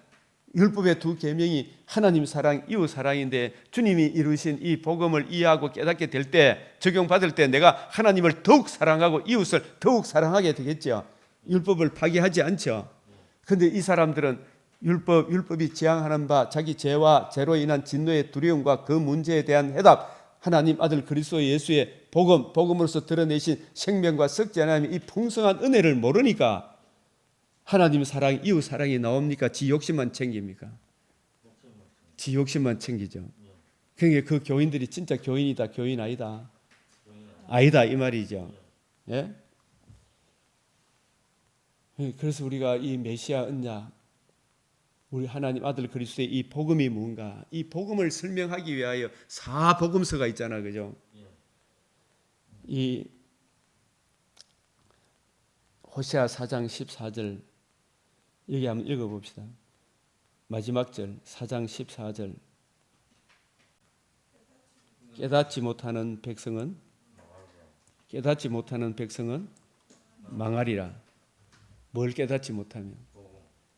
율법의 두 계명이 하나님 사랑, 이웃 사랑인데 주님이 이루신 이 복음을 이해하고 깨닫게 될 때, 적용받을 때 내가 하나님을 더욱 사랑하고 이웃을 더욱 사랑하게 되겠죠. 율법을 파기하지 않죠. 그런데 이 사람들은 율법이 지향하는 바 자기 죄와 죄로 인한 진노의 두려움과 그 문제에 대한 해답, 하나님 아들 그리스도 예수의 복음으로서 드러내신 생명과 썩지 않은 이 풍성한 은혜를 모르니까 하나님 사랑, 이웃 사랑이 나옵니까? 지 욕심만 챙깁니까? 지 욕심만 챙기죠. 그러니까 그 교인들이 진짜 교인이다, 교인 아니다? 아니다 이 말이죠. 예? 그래서 우리가 이 메시아 언약, 우리 하나님 아들 그리스도의 이 복음이 뭔가, 이 복음을 설명하기 위하여 사복음서가 있잖아, 그죠? 이 호세아 4장 14절 여기 한번 읽어봅시다. 마지막 절 4장 14절 깨닫지 못하는 백성은 망하리라. 뭘 깨닫지 못하면?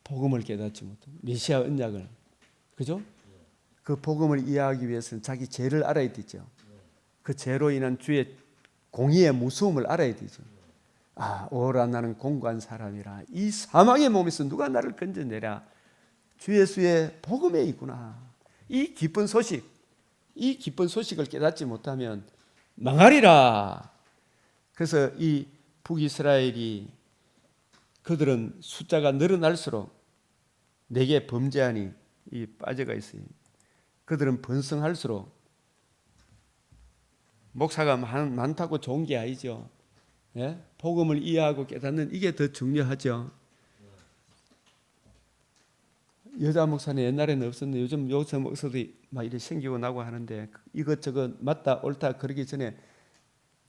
복음을 깨닫지 못하면 메시아 언약을, 그죠? 그 복음을 이해하기 위해서는 자기 죄를 알아야 되죠. 그 죄로 인한 주의 공의의 무서움을 알아야 되죠. 아, 오라 나는 공고한 사람이라. 이 사망의 몸에서 누가 나를 건져내랴. 주 예수의 복음에 있구나. 이 기쁜 소식을 깨닫지 못하면 망하리라. 그래서 이 북이스라엘이 그들은 숫자가 늘어날수록 내게 범죄하니 이 빠져가 있어요. 그들은 번성할수록 목사가 많다고 좋은 게 아니죠. 예? 복음을 이해하고 깨닫는 이게 더 중요하죠. 여자 목사는 옛날에는 없었는데 요즘 여자 목사도 막 이렇게 생기고 나고 하는데 이것저것 맞다 옳다 그러기 전에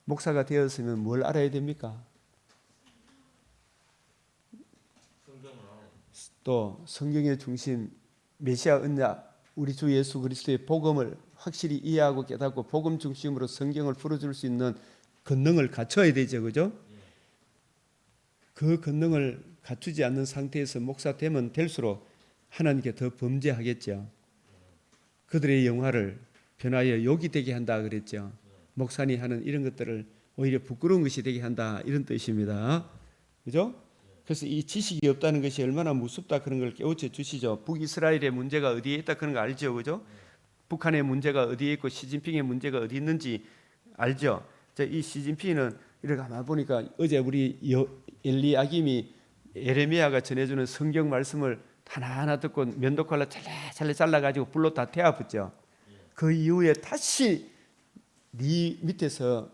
목사가 되었으면 뭘 알아야 됩니까? 또 성경의 중심 메시아 언약 우리 주 예수 그리스도의 복음을 확실히 이해하고 깨닫고 복음 중심으로 성경을 풀어줄 수 있는 권능을 갖춰야 되죠, 그죠? 그 권능을 갖추지 않는 상태에서 목사 되면 될수록 하나님께 더 범죄하겠죠. 그들의 영화를 변하여 욕이 되게 한다 그랬죠. 목사님 하는 이런 것들을 오히려 부끄러운 것이 되게 한다 이런 뜻입니다. 그죠? 그래서 이 지식이 없다는 것이 얼마나 무섭다 그런 걸 깨우쳐 주시죠. 북이스라엘의 문제가 어디에 있다 그런 거 알죠, 그죠? 북한의 문제가 어디에 있고 시진핑의 문제가 어디 있는지 알죠. 이 시진핑은 이렇게 가만 보니까 어제 우리 엘리야김이 에레미야가 전해주는 성경 말씀을 하나하나 듣고 면도칼로 찰레찰레 잘라가지고 불로 다 태워붙죠. 그 이후에 다시 네 밑에서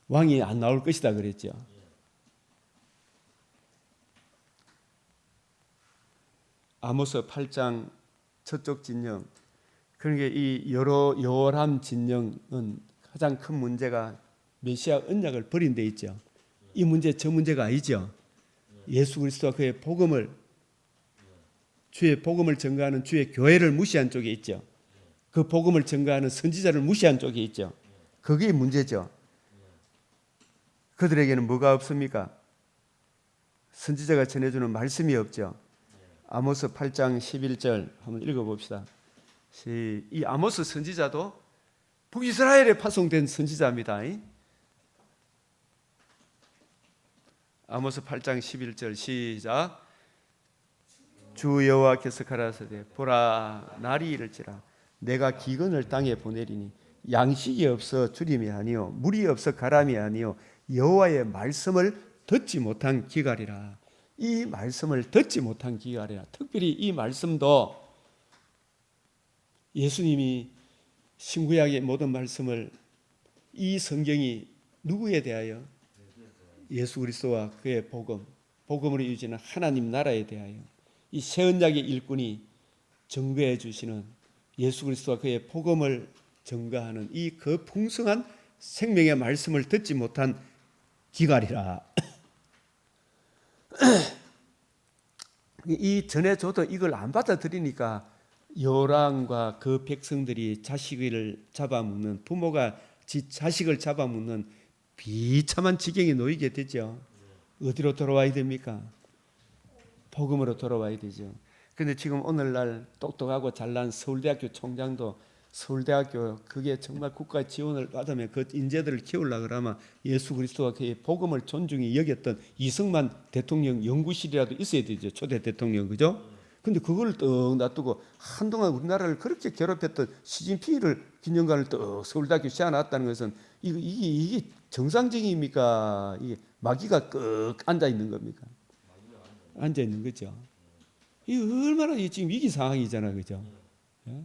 왕이 안 나올 것이다 그랬죠. 아모스 8장 저쪽 진영, 그러니까 이 여호람 진영은 가장 큰 문제가 메시아 언약을 버린 데 있죠. 이 문제 저 문제가 아니죠. 예수 그리스도와 그의 복음을 주의 복음을 전가하는 주의 교회를 무시한 쪽에 있죠. 그 복음을 전가하는 선지자를 무시한 쪽에 있죠. 그게 문제죠. 그들에게는 뭐가 없습니까? 선지자가 전해주는 말씀이 없죠. 아모스 8장 11절 한번 읽어봅시다. 이 아모스 선지자도 북이스라엘에 파송된 선지자입니다. 아모스 8장 11절 시작. 주 여호와께서 가라사대 보라 날이 이를지라 내가 기근을 땅에 보내리니 양식이 없어 주림이 아니요 물이 없어 가람이 아니요 여호와의 말씀을 듣지 못한 기갈이라. 이 말씀을 듣지 못한 기갈이라. 특별히 이 말씀도 예수님이 신구약의 모든 말씀을 이 성경이 누구에 대하여 예수 그리스도와 그의 복음으로 이루어지는 하나님 나라에 대하여 이 새 언약의 일꾼이 증거해 주시는 예수 그리스도와 그의 복음을 증거하는 이 그 풍성한 생명의 말씀을 듣지 못한 기갈이라. 이 전해줘도 이걸 안 받아들이니까 요람과 그 백성들이 자식을 잡아먹는, 부모가 자식을 잡아먹는 비참한 지경에 놓이게 되죠. 어디로 돌아와야 됩니까? 복음으로 돌아와야 되죠. 근데 지금 오늘날 똑똑하고 잘난 서울대학교 총장도 서울대학교 그게 정말 국가 지원을 받으면 그 인재들을 키우려고 그러면 예수 그리스도와 그의 복음을 존중히 여겼던 이승만 대통령 연구실이라도 있어야 되죠. 초대 대통령, 그죠? 근데 그걸 떡 놔두고 한동안 우리나라를 그렇게 괴롭혔던 시진핑을 기념관을 떡 서울대학교 세워놨다는 것은 이게 정상적입니까? 이게 마귀가 끄 앉아 있는 겁니까? 앉아 있는 거죠. 이 얼마나 지금 위기 상황이잖아, 그죠? 예?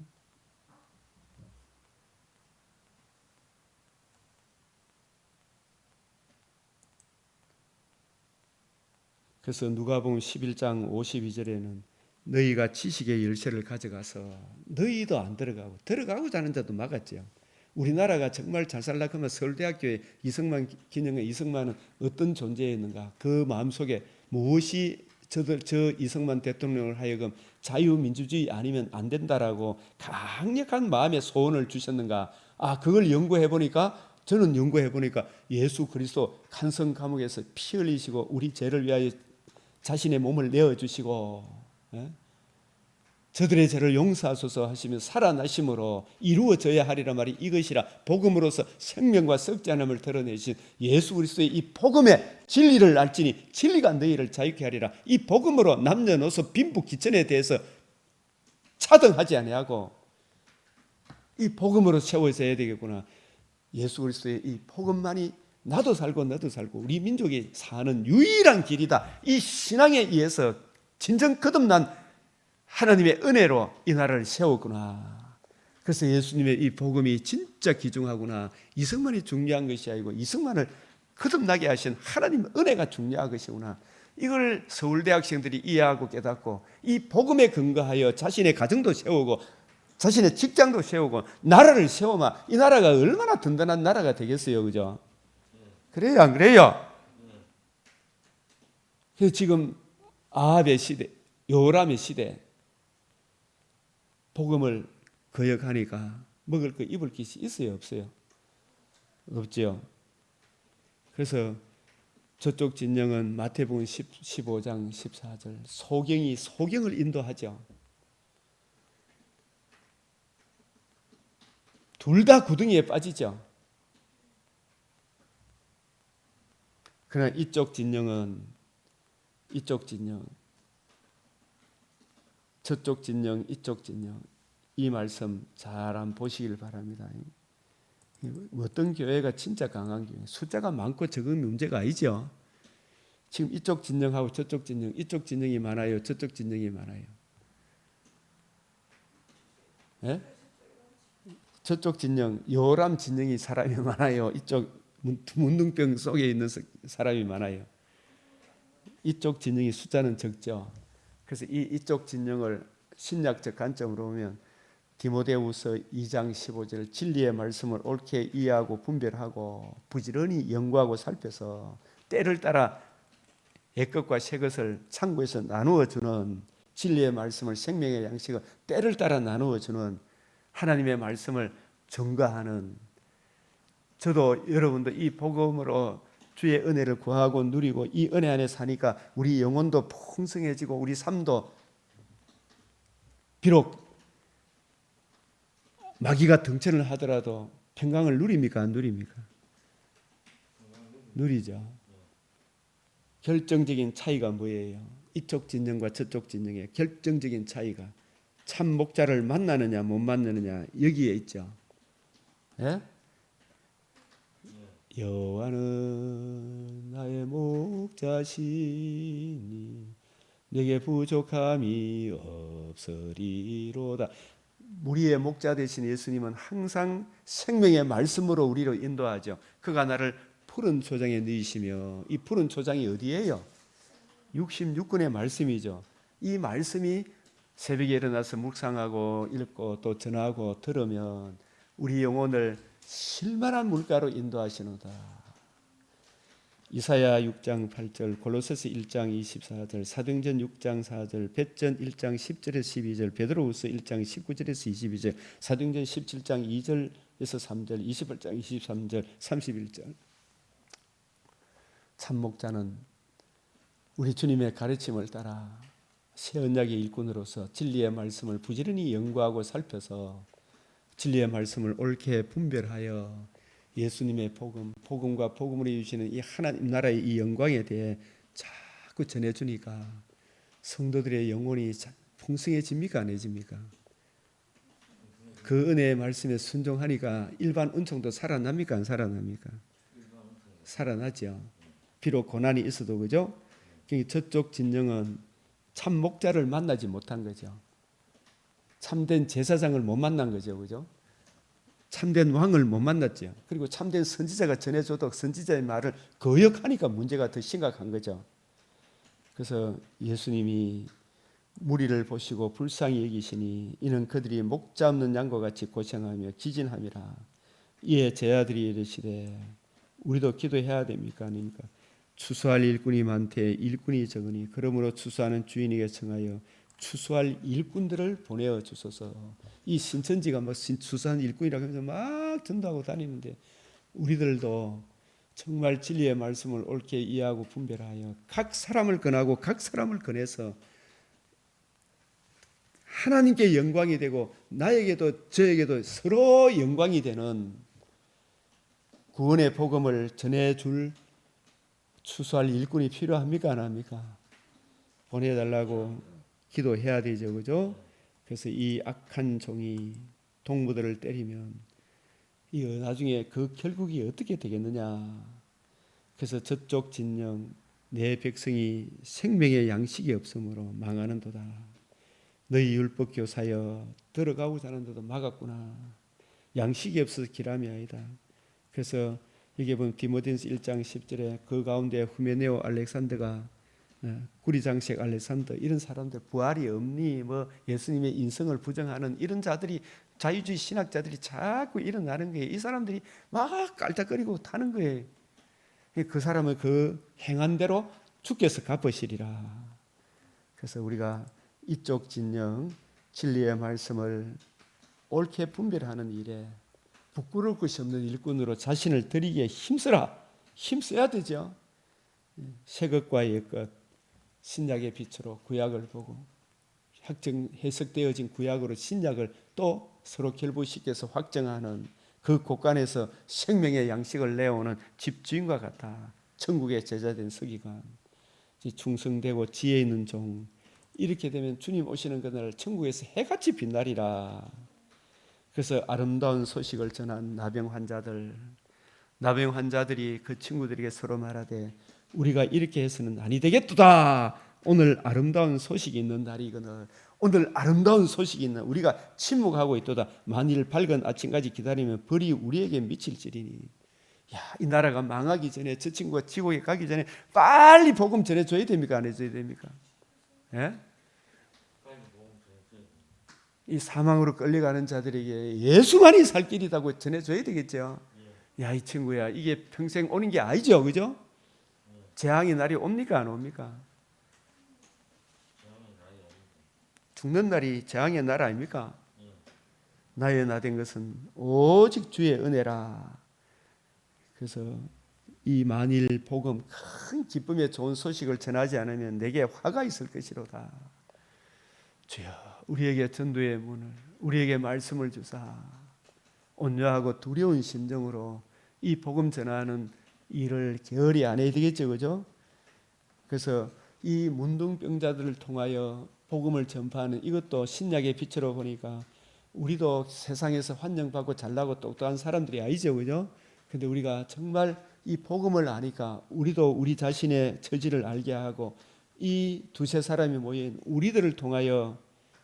그래서 누가복음 11장 52절에는 너희가 지식의 열쇠를 가져가서 너희도 안 들어가고자 하는 자도 막았죠. 우리나라가 정말 잘 살려고 하면 서울대학교에 이승만 기념관 이승만은 어떤 존재였는가, 그 마음속에 무엇이 저 이승만 대통령을 하여금 자유민주주의 아니면 안 된다라고 강력한 마음의 소원을 주셨는가. 그걸 저는 연구해 보니까 예수 그리스도 간성 감옥에서 피 흘리시고 우리 죄를 위하여 자신의 몸을 내어 주시고, 저들의 죄를 용서하소서 하시며 살아나심으로 이루어져야 하리라 말이 이것이라. 복음으로서 생명과 썩지 않음을 드러내신 예수 그리스도의 이 복음의 진리를 알지니 진리가 너희를 자유케 하리라. 이 복음으로 남녀노소 빈부 귀천에 대해서 차등하지 아니하고 이 복음으로 세워져야 되겠구나. 예수 그리스도의 이 복음만이 나도 살고 너도 살고 우리 민족이 사는 유일한 길이다. 이 신앙에 의해서 진정 거듭난 하나님의 은혜로 이 나라를 세웠구나. 그래서 예수님의 이 복음이 진짜 귀중하구나. 이승만이 중요한 것이 아니고 이승만을 거듭나게 하신 하나님의 은혜가 중요한 것이구나. 이걸 서울대 학생들이 이해하고 깨닫고 이 복음에 근거하여 자신의 가정도 세우고 자신의 직장도 세우고 나라를 세우면 이 나라가 얼마나 든든한 나라가 되겠어요, 그죠? 그래요, 안 그래요? 그래서 지금 아합의 시대, 요람의 시대, 복음을 거역하니까 먹을 거 입을 것이 있어요, 없어요? 없죠. 그래서 저쪽 진영은 마태복음 15장 14절 소경을 인도하죠. 둘 다 구덩이에 빠지죠. 그러나 이쪽 진영, 저쪽 진영, 이쪽 진영, 이 말씀 잘 한번 보시길 바랍니다. 어떤 교회가 진짜 강한 교회, 숫자가 많고 적은 문제가 아니죠. 지금 이쪽 진영하고 저쪽 진영, 이쪽 진영이 많아요, 저쪽 진영이 많아요. 예? 저쪽 진영, 요람 진영이 사람이 많아요. 이쪽 문둥병 속에 있는 사람이 많아요. 이쪽 진영이 숫자는 적죠. 그래서 이쪽 진영을 신약적 관점으로 보면 디모데후서 2장 15절 진리의 말씀을 옳게 이해하고 분별하고 부지런히 연구하고 살펴서 때를 따라 옛것과 새것을 창고에서 나누어 주는 진리의 말씀을 생명의 양식을 때를 따라 나누어 주는 하나님의 말씀을 전가하는, 저도 여러분도 이 복음으로 주의 은혜를 구하고 누리고 이 은혜 안에 사니까 우리 영혼도 풍성해지고 우리 삶도 비록 마귀가 등천을 하더라도 평강을 누립니까? 안 누립니까? 누리죠. 결정적인 차이가 뭐예요? 이쪽 진영과 저쪽 진영의 결정적인 차이가 참 목자를 만나느냐 못 만나느냐 여기에 있죠. 예? 여호와는 나의 목자시니 내게 부족함이 없으리로다. 우리의 목자 되신 예수님은 항상 생명의 말씀으로 우리를 인도하죠. 그가 나를 푸른 초장에 누이시며, 이 푸른 초장이 어디예요? 66권의 말씀이죠. 이 말씀이 새벽에 일어나서 묵상하고 읽고 또 전하고 들으면 우리 영혼을 실만한 물가로 인도하시노다. 이사야 6장 8절, 골로새서 1장 24절, 사도행전 6장 4절, 베전 1장 10절에서 12절, 베드로후서 1장 19절에서 22절, 사도행전 17장 2절에서 3절, 28장 23절, 31절. 참목자는 우리 주님의 가르침을 따라 새 언약의 일꾼으로서 진리의 말씀을 부지런히 연구하고 살펴서 진리의 말씀을 옳게 분별하여 예수님의 복음, 복음과 복음으로 주시는 이 하나님 나라의 이 영광에 대해 자꾸 전해주니까 성도들의 영혼이 풍성해집니까 안 해집니까? 그 은혜의 말씀에 순종하니까 일반 은총도 살아납니까 안 살아납니까? 살아나죠. 비록 고난이 있어도 그죠? 저쪽 진영은 참 목자를 만나지 못한 거죠. 참된 제사장을 못 만난 거죠. 그죠? 참된 왕을 못 만났죠. 그리고 참된 선지자가 전해줘도 선지자의 말을 거역하니까 문제가 더 심각한 거죠. 그래서 예수님이 무리를 보시고 불쌍히 여기시니 이는 그들이 목자 없는 양과 같이 고생하며 기진함이라. 이에 제자들이 이르시되 우리도 기도해야 됩니까 아닙니까? 추수할 일꾼이 많되 일꾼이 적으니 그러므로 추수하는 주인에게 청하여 추수할 일꾼들을 보내어 주소서. 이 신천지가 뭐 추수한 일꾼이라고 하면서 막 전도하고 다니는데 우리들도 정말 진리의 말씀을 옳게 이해하고 분별하여 각 사람을 권하고 각 사람을 권해서 하나님께 영광이 되고 나에게도 저에게도 서로 영광이 되는 구원의 복음을 전해줄 추수할 일꾼이 필요합니까 안 합니까? 보내달라고 기도해야 되죠. 그죠? 그래서 이 악한 종이 동무들을 때리면 이거 나중에 그 결국이 어떻게 되겠느냐. 그래서 저쪽 진영 내 백성이 생명의 양식이 없으므로 망하는도다. 너희 율법 교사여 들어가고자 하는데도 막았구나. 양식이 없어서 기람이 아니다. 그래서 여기 보면 디모데전서 1장 10절에 그 가운데 후메네오 알렉산더가 구리장색 알렉산더 이런 사람들 부활이 없니 뭐 예수님의 인성을 부정하는 이런 자들이 자유주의 신학자들이 자꾸 일어나는 거예요. 이 사람들이 막 깔짝거리고 타는 거예요. 그 사람은 그 행한 대로 주께서 갚으시리라. 그래서 우리가 이쪽 진영 진리의 말씀을 옳게 분별하는 일에 부끄러울 것이 없는 일꾼으로 자신을 드리기에 힘써야 되죠. 새 것과 옛 것, 신약의 빛으로 구약을 보고 해석되어진 구약으로 신약을 또 서로 결부시켜서 확정하는 그 곳간에서 생명의 양식을 내오는 집주인과 같아. 천국의 제자된 서기관, 충성되고 지혜 있는 종. 이렇게 되면 주님 오시는 그날 천국에서 해같이 빛나리라. 그래서 아름다운 소식을 전한 나병 환자들이 그 친구들에게 서로 말하되 우리가 이렇게 해서는 아니 되겠도다. 오늘 아름다운 소식이 있는 날이거늘. 오늘 아름다운 소식이 있는 우리가 침묵하고 있도다. 만일 밝은 아침까지 기다리면 벌이 우리에게 미칠지리니. 야, 이 나라가 망하기 전에 저 친구가 지옥에 가기 전에 빨리 복음 전해줘야 됩니까 안 해줘야 됩니까? 예? 이 사망으로 끌려가는 자들에게 예수만이 살 길이라고 전해줘야 되겠죠. 야, 이 친구야, 이게 평생 오는 게 아니죠, 그죠? 재앙의 날이 옵니까 안 옵니까? 죽는 날이 재앙의 날 아닙니까? 나의 나 된 것은 오직 주의 은혜라. 그래서 이 만일 복음 큰 기쁨의 좋은 소식을 전하지 않으면 내게 화가 있을 것이로다. 주여 우리에게 전도의 문을 우리에게 말씀을 주사 온유하고 두려운 심정으로 이 복음 전하는 일을 게을리 안 해야 되겠죠, 그죠? 그래서 이 문둥병자들을 통하여 복음을 전파하는 이것도 신약의 빛으로 보니까 우리도 세상에서 환영받고 잘나고 똑똑한 사람들이 아니죠, 그죠? 근데 우리가 정말 이 복음을 아니까 우리도 우리 자신의 처지를 알게 하고 이 두세 사람이 모인 우리들을 통하여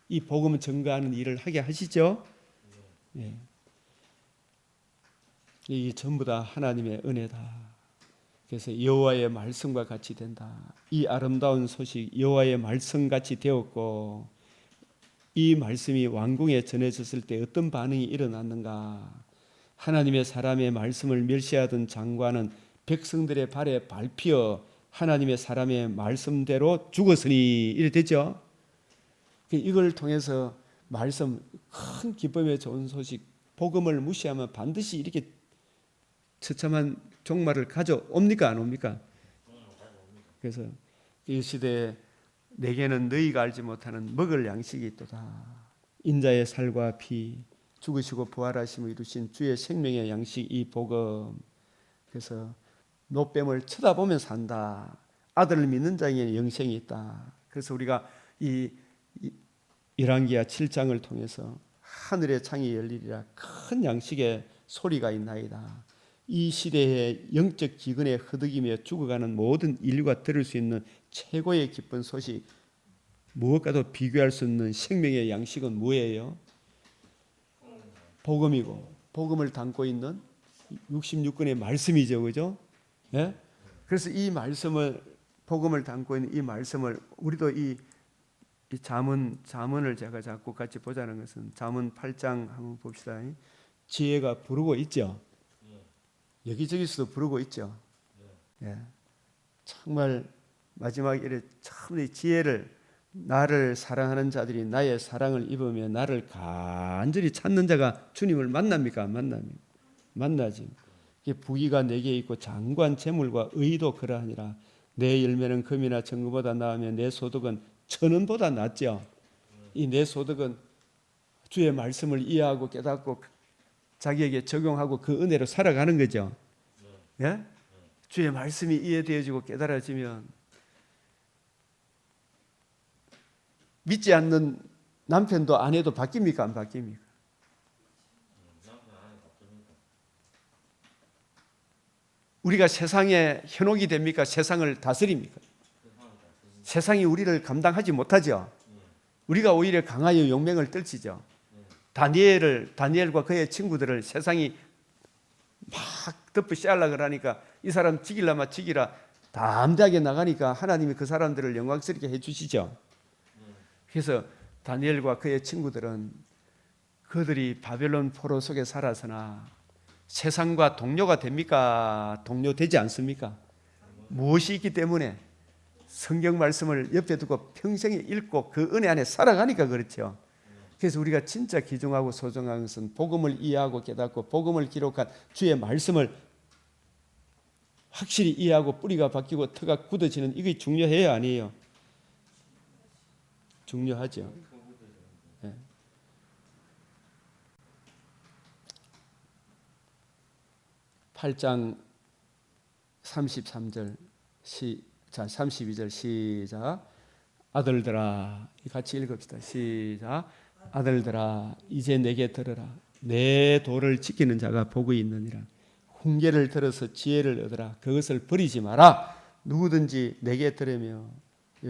이 복음을 전가하는 일을 하게 하시죠. 네. 이 전부 다 하나님의 은혜다. 그래서 여호와의 말씀과 같이 된다. 이 아름다운 소식 여호와의 말씀같이 되었고 이 말씀이 왕궁에 전해졌을 때 어떤 반응이 일어났는가. 하나님의 사람의 말씀을 멸시하던 장관은 백성들의 발에 밟혀 하나님의 사람의 말씀대로 죽었으니 이래 됐죠. 이걸 통해서 말씀 큰 기쁨의 좋은 소식 복음을 무시하면 반드시 이렇게 처참한 종말을 가져옵니까 안 옵니까? 그래서 이 시대에 내게는 너희가 알지 못하는 먹을 양식이 있도다. 인자의 살과 피, 죽으시고 부활하심을 이루신 주의 생명의 양식 이 복음. 그래서 노뱀을 쳐다보면 산다. 아들을 믿는 자에게는 영생이 있다. 그래서 우리가 이 열왕기하 7장을 통해서 하늘의 창이 열리리라 큰 양식의 소리가 있나이다. 이 시대의 영적 기근에 허덕이며 죽어가는 모든 인류가 들을 수 있는 최고의 기쁜 소식, 무엇과도 비교할 수 없는 생명의 양식은 뭐예요? 복음이고, 복음을 담고 있는 66권의 말씀이죠, 그죠? 예? 그래서 이 말씀을, 복음을 담고 있는 이 말씀을 우리도 이 잠언을 제가 자꾸 같이 보자는 것은 잠언 8장 한번 봅시다. 지혜가 부르고 있죠. 여기저기서도 부르고 있죠. 예. 정말 마지막에 참 지혜를, 나를 사랑하는 자들이 나의 사랑을 입으며 나를 간절히 찾는 자가 주님을 만납니까? 안 만납니까? 만나지. 부귀가 내게 있고 장관 재물과 의도 그러하니라. 내 열매는 금이나 정금보다 나으며 내 소득은 천원보다 낫죠. 이 내 소득은 주의 말씀을 이해하고 깨닫고 자기에게 적용하고 그 은혜로 살아가는 거죠. 예? 주의 말씀이 이해되어지고 깨달아지면 믿지 않는 남편도 아내도 바뀝니까? 안 바뀝니까? 우리가 세상에 현혹이 됩니까? 세상을 다스립니까? 세상이 우리를 감당하지 못하죠. 우리가 오히려 강하여 용맹을 떨치죠. 다니엘과 그의 친구들을 세상이 막 덮으시하려고 그러니까 이 사람 죽이려면 죽이라 담대하게 나가니까 하나님이 그 사람들을 영광스럽게 해주시죠. 그래서 다니엘과 그의 친구들은 그들이 바벨론 포로 속에 살아서나 세상과 동료가 됩니까? 동료되지 않습니까? 무엇이 있기 때문에? 성경 말씀을 옆에 두고 평생에 읽고 그 은혜 안에 살아가니까 그렇죠. 그래서 우리가 진짜 귀중하고 소중한 것은 복음을 이해하고 깨닫고 복음을 기록한 주의 말씀을 확실히 이해하고 뿌리가 바뀌고 터가 굳어지는 이게 중요해요, 아니에요? 중요하죠. 네. 8장 33절 32절 시작. 아들들아, 같이 읽읍시다. 시작. 아들들아, 이제 내게 들으라. 내 도를 지키는 자가 복이 있느니라. 훈계를 들어서 지혜를 얻으라. 그것을 버리지 마라. 누구든지 내게 들으며,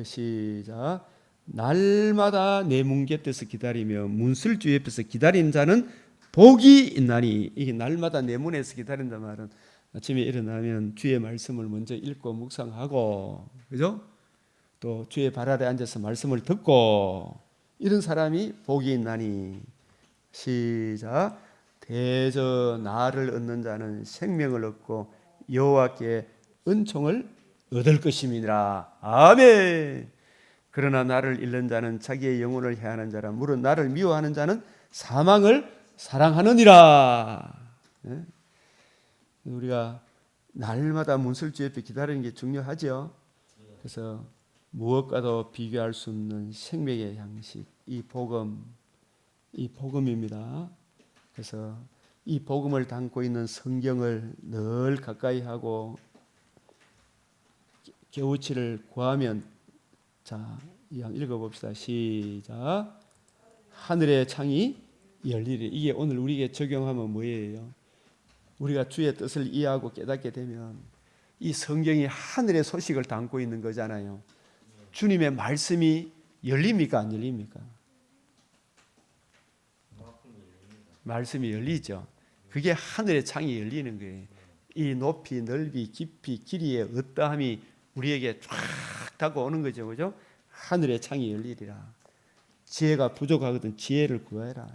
시작. 날마다 내 문 곁에서 기다리며 문설주 옆에서 기다리는 자는 복이 있나니. 이게 날마다 내 문에서 기다린다 말은 아침에 일어나면 주의 말씀을 먼저 읽고 묵상하고, 그죠? 또 주의 발 아래 앉아서 말씀을 듣고, 이런 사람이 복이 있나니. 시작. 대저 나를 얻는 자는 생명을 얻고 여호와께 은총을 얻을 것임이니라. 아멘. 그러나 나를 잃는 자는 자기의 영혼을 해하는 자라. 물론 나를 미워하는 자는 사망을 사랑하느니라. 우리가 날마다 문설주 옆에 기다리는 게 중요하죠. 그래서 무엇과도 비교할 수 없는 생명의 양식, 이 복음입니다. 그래서 이 복음을 담고 있는 성경을 늘 가까이 하고 깨우치를 구하면, 자, 이왕 읽어봅시다. 시작. 하늘의 창이 열리리. 이게 오늘 우리에게 적용하면 뭐예요? 우리가 주의 뜻을 이해하고 깨닫게 되면 이 성경이 하늘의 소식을 담고 있는 거잖아요. 주님의 말씀이 열립니까? 안 열립니까? 말씀이 열리죠. 그게 하늘의 창이 열리는 거예요. 이 높이, 넓이, 깊이, 길이의 어떠함이 우리에게 쫙 다가오는 거죠. 그죠? 하늘의 창이 열리리라. 지혜가 부족하거든 지혜를 구해라.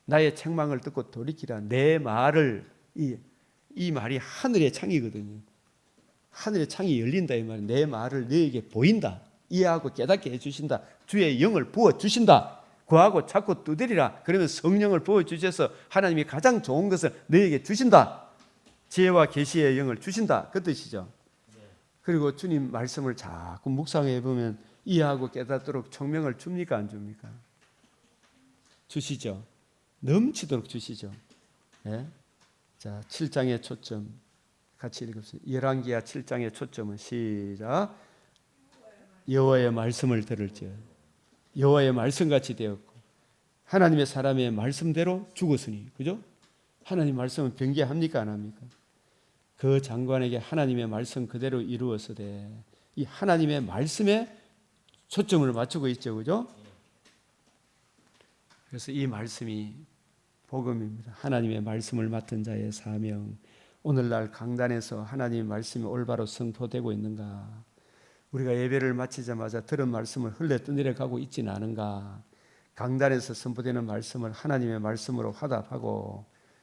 나의 책망을 듣고 돌이키라. 내 말을, 이 말이 하늘의 창이거든요. 하늘의 창이 열린다 이 말은 내 말을 너에게 보인다. 이해하고 깨닫게 해주신다. 주의 영을 부어주신다. 구하고 찾고 두드리라. 그러면 성령을 부어주셔서 하나님이 가장 좋은 것을 너에게 주신다. 지혜와 계시의 영을 주신다. 그 뜻이죠. 그리고 주님 말씀을 자꾸 묵상해 보면 이해하고 깨닫도록 총명을 줍니까 안 줍니까? 주시죠. 넘치도록 주시죠. 예? 자, 7장의 초점 같이 읽읍시다. 열왕기하 7장의 초점은 시작. 여호와의 말씀을 들을지어다. 여호와의 말씀같이 되었고 하나님의 사람의 말씀대로 죽었으니, 그죠? 하나님 말씀은 변개합니까 안 합니까? 그 장관에게 하나님의 말씀 그대로 이루었으되, 이 하나님의 말씀에 초점을 맞추고 있죠, 그죠? 그래서 이 말씀이 복음입니다. 하나님의 말씀을 맡은 자의 사명. 오늘날 강단에서 하나님의 말씀이 올바로 선포되고 있는가? 우리가 예배를 마치자마자 들은 말씀을 흘려 떠내려 가고 있지는 않은가? 강단에서 선포되는 말씀을 하나님의 말씀으로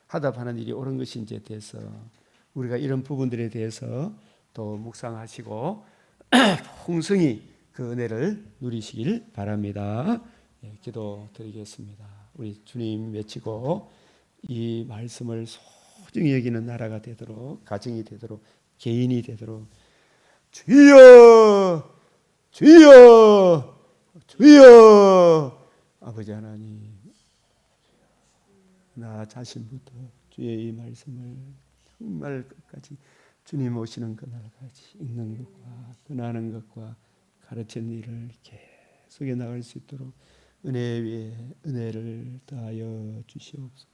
화답하는 일이 옳은 것인지에 대해서 우리가 이런 부분들에 대해서 또 묵상하시고 풍성히 그 은혜를 누리시길 바랍니다. 기도드리겠습니다. 우리 주님 외치고 이 말씀을 소중히 여기는 나라가 되도록, 가정이 되도록, 개인이 되도록 주여 주여 주여. 아버지 하나님, 나 자신부터 주의 이 말씀을 정말 끝까지 주님 오시는 그날까지 읽는 것과 전하는 것과 가르치는 일을 계속해 나갈 수 있도록 은혜 위에 은혜를 더하여 주시옵소서.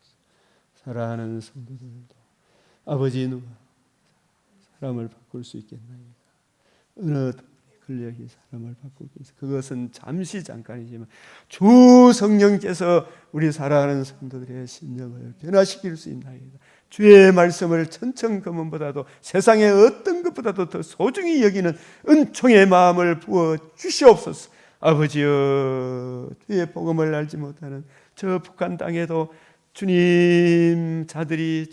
사랑하는 성도들도 아버지, 누가 사람을 바꿀 수 있겠나이까? 어느 근력이 사람을 바꾸고 있어. 그것은 잠시 잠깐이지만 주 성령께서 우리 사랑하는 성도들의 심령을 변화시킬 수 있나이다. 주의 말씀을 천천금은보다도 세상의 어떤 것보다도 더 소중히 여기는 은총의 마음을 부어 주시옵소서. 아버지여, 주의 복음을 알지 못하는 저 북한 땅에도 주님 저들이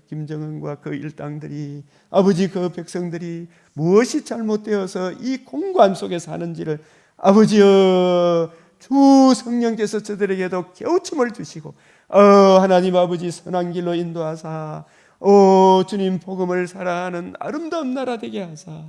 김정은과 그 일당들이, 아버지 그 백성들이 무엇이 잘못되어서 이 공고함 속에 사는지를 아버지여, 주 성령께서 저들에게도 깨우침을 주시고 하나님 아버지 선한 길로 인도하사 주님 복음을 사랑하는 아름다운 나라 되게 하사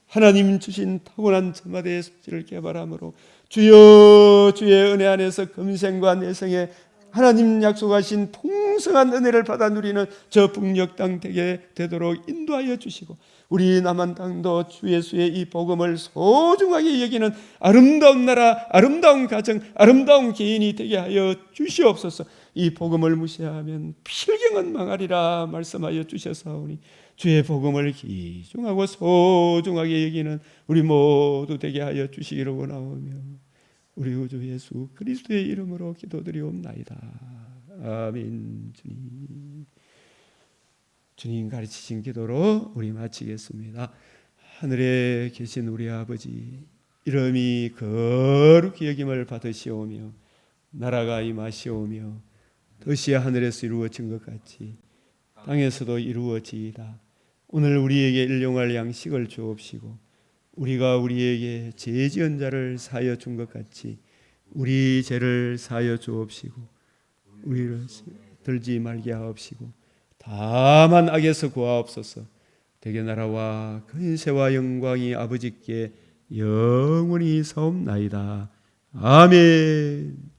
하나님 주신 타고난 저마다의素질을 개발함으로 주여, 주의 은혜 안에서 금생과 내생에 하나님 약속하신 풍성한 은혜를 받아 누리는 저 북녘 땅 되도록 인도하여 주시고, 우리 남한 땅도 주 예수의 이 복음을 소중하게 여기는 아름다운 나라, 아름다운 가정, 아름다운 개인이 되게 하여 주시옵소서. 이 복음을 무시하면 필경은 망하리라 말씀하여 주셔사오니 주의 복음을 귀중하고 소중하게 여기는 우리 모두 되게 하여 주시기를 원하오며 우리 구주 예수 그리스도의 이름으로 기도드리옵나이다. 아멘. 주님 가르치신 기도로 우리 마치겠습니다. 하늘에 계신 우리 아버지, 이름이 거룩히 여김을 받으시오며 나라가 임하시오며 뜻이 하늘에서 이루어진 것 같이 땅에서도 이루어지이다. 오늘 우리에게 일용할 양식을 주옵시고 우리가 우리에게 죄 지은 자를 사하여 준 것 같이 우리 죄를 사하여 주옵시고 우리를 들지 말게 하옵시고 다만 악에서 구하옵소서. 대개 나라와 근세와 영광이 아버지께 영원히 사옵나이다. 아멘.